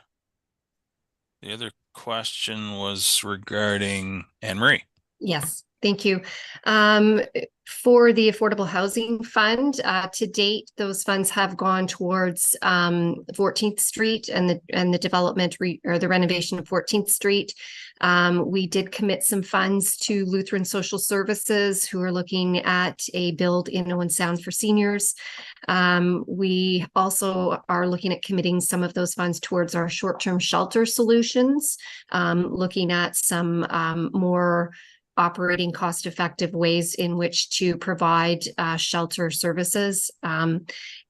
the other question was regarding Anne Marie. Yes, thank you. For the Affordable Housing Fund, to date, those funds have gone towards 14th Street and the development or the renovation of 14th Street. We did commit some funds to Lutheran Social Services, who are looking at a build in Owen Sound for seniors. We also are looking at committing some of those funds towards our short-term shelter solutions, looking at some more operating cost-effective ways in which to provide shelter services.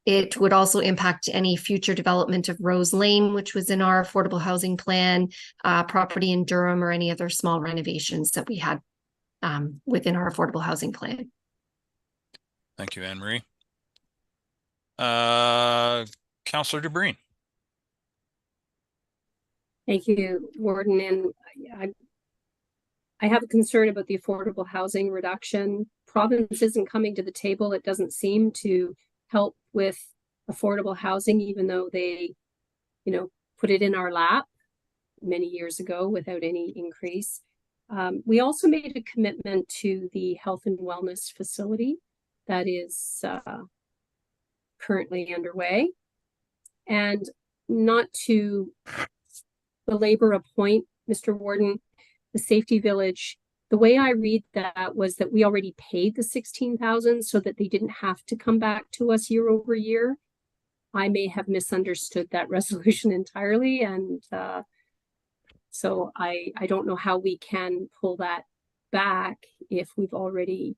It would also impact any future development of Rose Lane, which was in our affordable housing plan, property in Durham, or any other small renovations that we had within our affordable housing plan. Thank you, Anne Marie. Councillor DeBreen. Thank you, Warden. And I have a concern about the affordable housing reduction. Province isn't coming to the table, it doesn't seem, to help with affordable housing, even though they, put it in our lap many years ago without any increase. We also made a commitment to the health and wellness facility that is currently underway. And not to belabor a point, Mr. Warden, the safety village, the way I read that was that we already paid the 16,000 so that they didn't have to come back to us year over year. I may have misunderstood that resolution entirely. And so I don't know how we can pull that back if we've already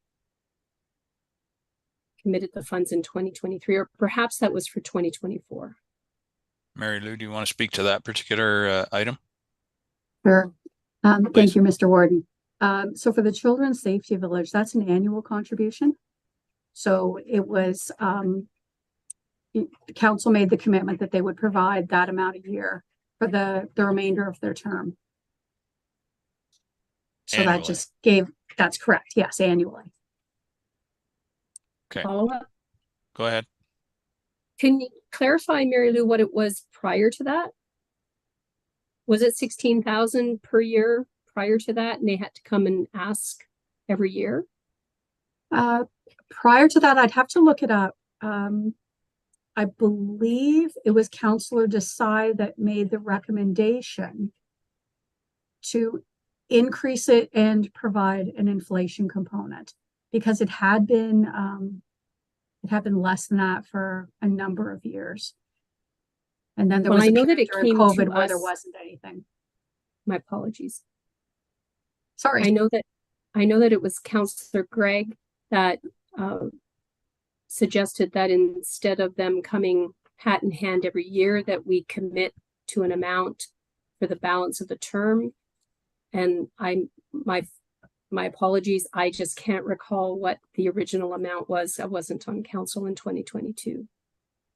committed the funds in 2023, or perhaps that was for 2024. Mary Lou, do you want to speak to that particular item? Sure. Thank you, Mr. Warden. So for the Children's Safety Village, that's an annual contribution. So it was, the council made the commitment that they would provide that amount a year for the remainder of their term. So Annually. that just that's correct. Yes, annually. Okay. Follow-up? Go ahead. Can you clarify, Mary Lou, what it was prior to that? Was it 16,000 per year prior to that, and they had to come and ask every year? Prior to that, I'd have to look it up. I believe it was Councillor Desai that made the recommendation to increase it and provide an inflation component, because it had been less than that for a number of years. And then there was I know a that it period during came COVID to where there us. wasn't anything. My apologies. Sorry. I know that it was Councillor Gregg that suggested that instead of them coming hat in hand every year, that we commit to an amount for the balance of the term. And my apologies, I just can't recall what the original amount was. I wasn't on council in 2022.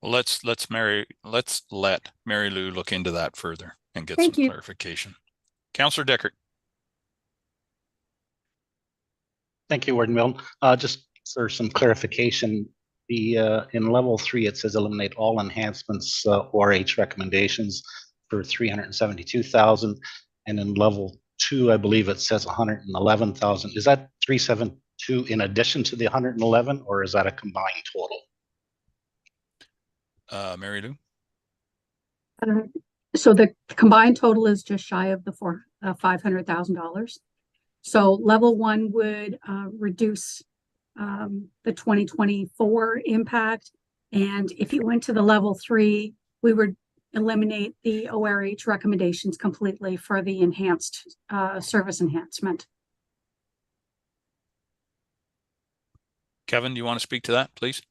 Well, let's let Mary Lou look into that further and get Thank some you. clarification. Councillor Deckert. Thank you, Warden Milne. Just for some clarification, in level 3, it says eliminate all enhancements or H recommendations for 372,000, and in level 2, I believe it says 111,000. Is that 372 in addition to the 111, or is that a combined total? Mary Lou. So the combined total is just shy of the $500,000. So level 1 would reduce the 2024 impact. And if you went to the level 3, we would eliminate the ORH recommendations completely for the enhanced service enhancement. Kevin, do you want to speak to that, please?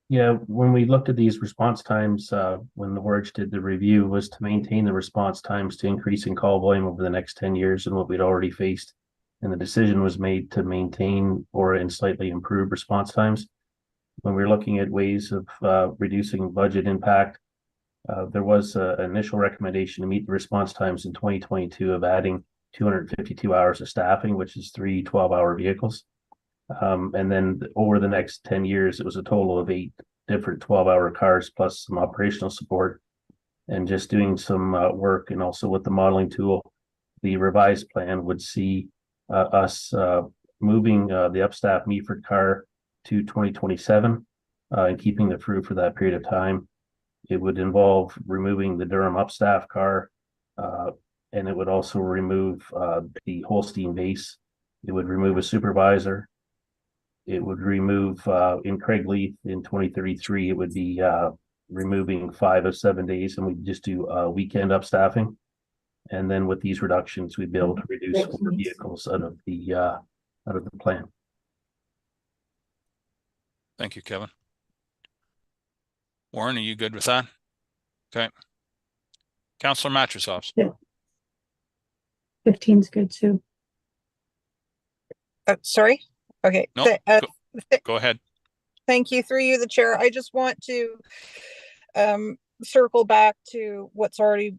Yeah, when we looked at these response times, when the WERJ did the review, was to maintain the response times to increasing call volume over the next 10 years and what we'd already faced. And the decision was made to maintain or in slightly improve response times. when we're looking at ways of reducing budget impact, there was an initial recommendation to meet the response times in 2022 of adding 252 hours of staffing, which is 3 12-hour vehicles. And then over the next 10 years, it was a total of 8 different 12-hour cars plus some operational support. And just doing some work, and also with the modeling tool, the revised plan would see us moving the upstaff Meaford car to 2027 and keeping the crew for that period of time. It would involve removing the Durham upstaff car, and it would also remove the Holstein base. It would remove a supervisor. It would remove in Craigleith in 2033, it would be removing 5 of 7 days, and we'd just do weekend upstaffing. And then with these reductions, we'd be able to reduce 4 vehicles out of the plan. Thank you, Kevin. Warren, are you good with that? Okay. Councillor Matrosovs. Yeah. 15's good too. Sorry. Okay. No, go ahead. Thank you. Through you, the chair. I just want to circle back to it's already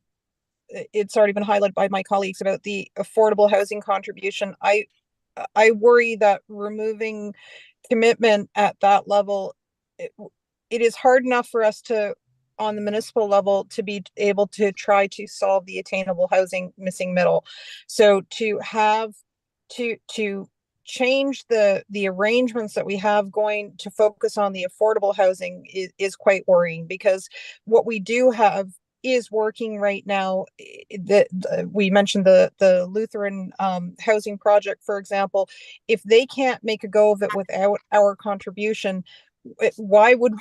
been highlighted by my colleagues about the affordable housing contribution. I worry that removing commitment at that level, it is hard enough for us to, on the municipal level, to be able to try to solve the attainable housing missing middle. So to have to change the arrangements that we have going to focus on the affordable housing is quite worrying, because what we do have is working right now. We mentioned the Lutheran housing project, for example. If they can't make a go of it without our contribution, why would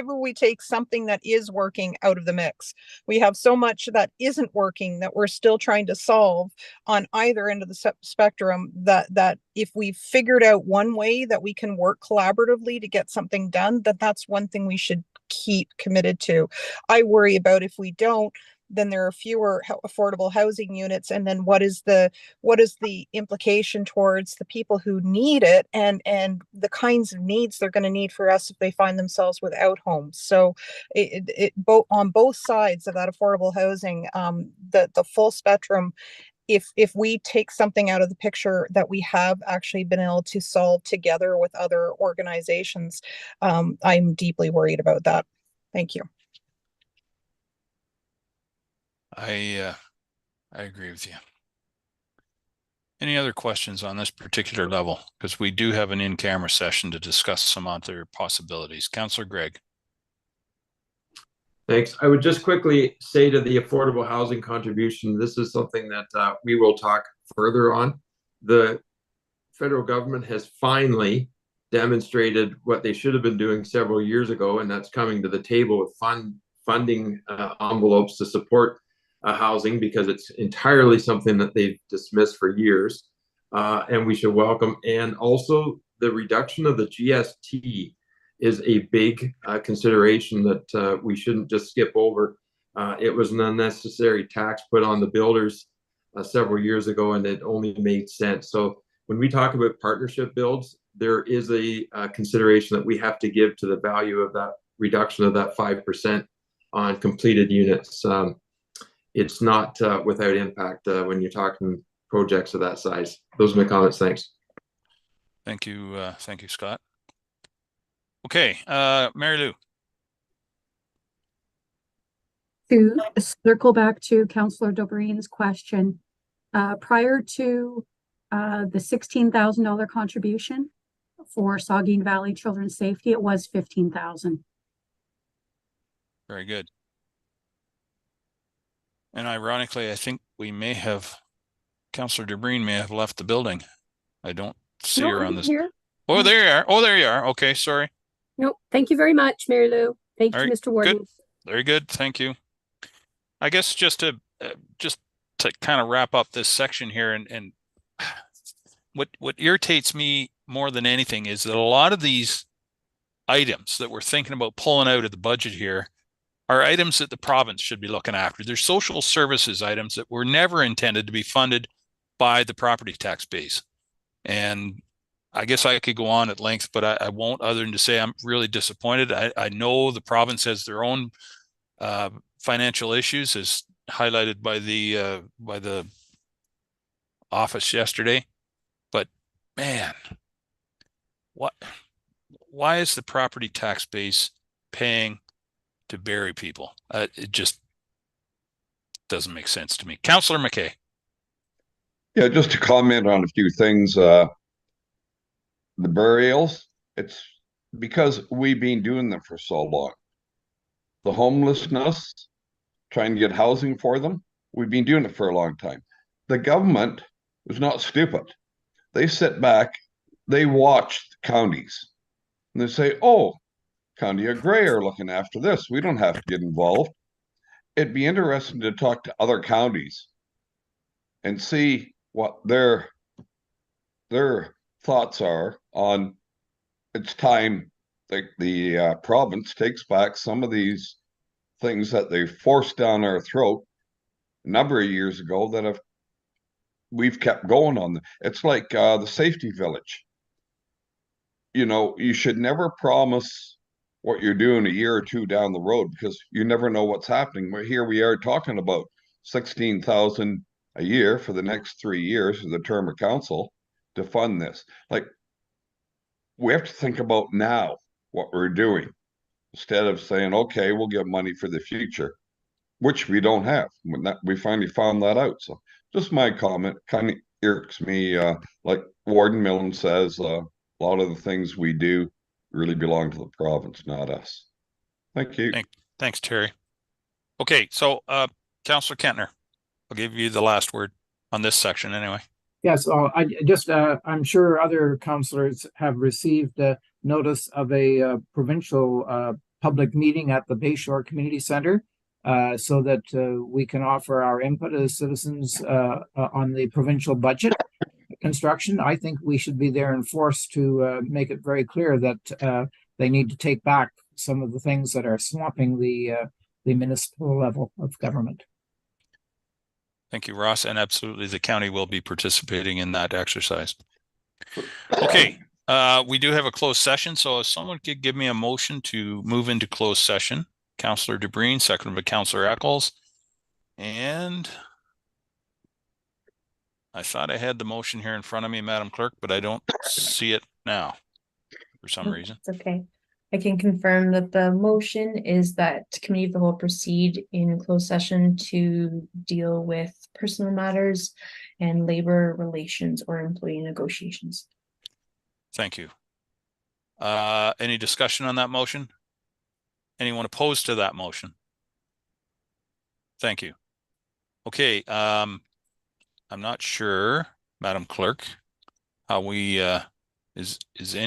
we take something that is working out of the mix? We have so much that isn't working that we're still trying to solve on either end of the spectrum, that if we figured out one way that we can work collaboratively to get something done, that's one thing we should keep committed to. I worry about if we don't, then there are fewer affordable housing units, and then what is the implication towards the people who need it, and the kinds of needs they're going to need for us if they find themselves without homes. So on both sides of that affordable housing, the full spectrum, if we take something out of the picture that we have actually been able to solve together with other organizations, I'm deeply worried about that. Thank you. I agree with you. Any other questions on this particular level? Because we do have an in-camera session to discuss some other possibilities. Councillor Gregg. Thanks. I would just quickly say to the affordable housing contribution, this is something that we will talk further on. The federal government has finally demonstrated what they should have been doing several years ago, and that's coming to the table with funding envelopes to support housing, because it's entirely something that they've dismissed for years, and we should welcome. And also the reduction of the GST is a big consideration that we shouldn't just skip over. It was an unnecessary tax put on the builders several years ago, and it only made sense. So when we talk about partnership builds, there is a consideration that we have to give to the value of that reduction of that 5% on completed units. It's not without impact when you're talking projects of that size. Those are my comments. Thanks. Thank you, Scott. Okay, Mary Lou. To circle back to Councillor Dobreen's question, prior to the $16,000 contribution for Saugeen Valley Children's Safety, it was $15,000. Very good. And ironically, I think we may have, Councillor Dobreen may have left the building. I don't see her on this. Here. Oh, there you are. Oh, there you are. Okay, sorry. No, thank you very much, Mary Lou. Thank you, Mr. Warden. Good. Very good. Thank you. I guess just to kind of wrap up this section here, and what irritates me more than anything is that a lot of these items that we're thinking about pulling out of the budget here are items that the province should be looking after. They're social services items that were never intended to be funded by the property tax base. And I guess I could go on at length, but I won't, other than to say I'm really disappointed. I know the province has their own financial issues, as highlighted by the office yesterday. But man, why is the property tax base paying to bury people? It just doesn't make sense to me. Councillor McKay. Yeah, just to comment on a few things. The burials, it's because we've been doing them for so long. The homelessness, trying to get housing for them, we've been doing it for a long time. The government is not stupid. They sit back, they watch the counties, and they say, oh, County of Grey are looking after this. We don't have to get involved. It'd be interesting to talk to other counties and see what their thoughts are on it's time the province takes back some of these things that they forced down our throat a number of years ago that we've kept going on. It's like the safety village. You know, you should never promise what you're doing a year or two down the road, because you never know what's happening. Here we are talking about 16,000 a year for the next 3 years of the term of council to fund this. Like, we have to think about now what we're doing instead of saying, okay, we'll get money for the future, which we don't have. We finally found that out. So just my comment, kind of irks me. Like Warden Millen says, a lot of the things we do really belong to the province, not us. Thank you. Thanks, Terry. Okay, so Councillor Kentner, I'll give you the last word on this section anyway. Yes, I just, I'm sure other councillors have received notice of a provincial public meeting at the Bayshore Community Centre so that we can offer our input as citizens on the provincial budget construction. I think we should be there in force to make it very clear that they need to take back some of the things that are swamping the municipal level of government. Thank you, Ross. And absolutely, the county will be participating in that exercise. Okay, we do have a closed session. So if someone could give me a motion to move into closed session. Councillor DeBreen, seconded by Councillor Eccles. And I thought I had the motion here in front of me, Madam Clerk, but I don't see it now for some reason. It's okay. I can confirm that the motion is that Committee of the Whole proceed in closed session to deal with personal matters and labor relations or employee negotiations. Thank you. Any discussion on that motion? Anyone opposed to that motion? Thank you. Okay, I'm not sure, Madam Clerk, how we is any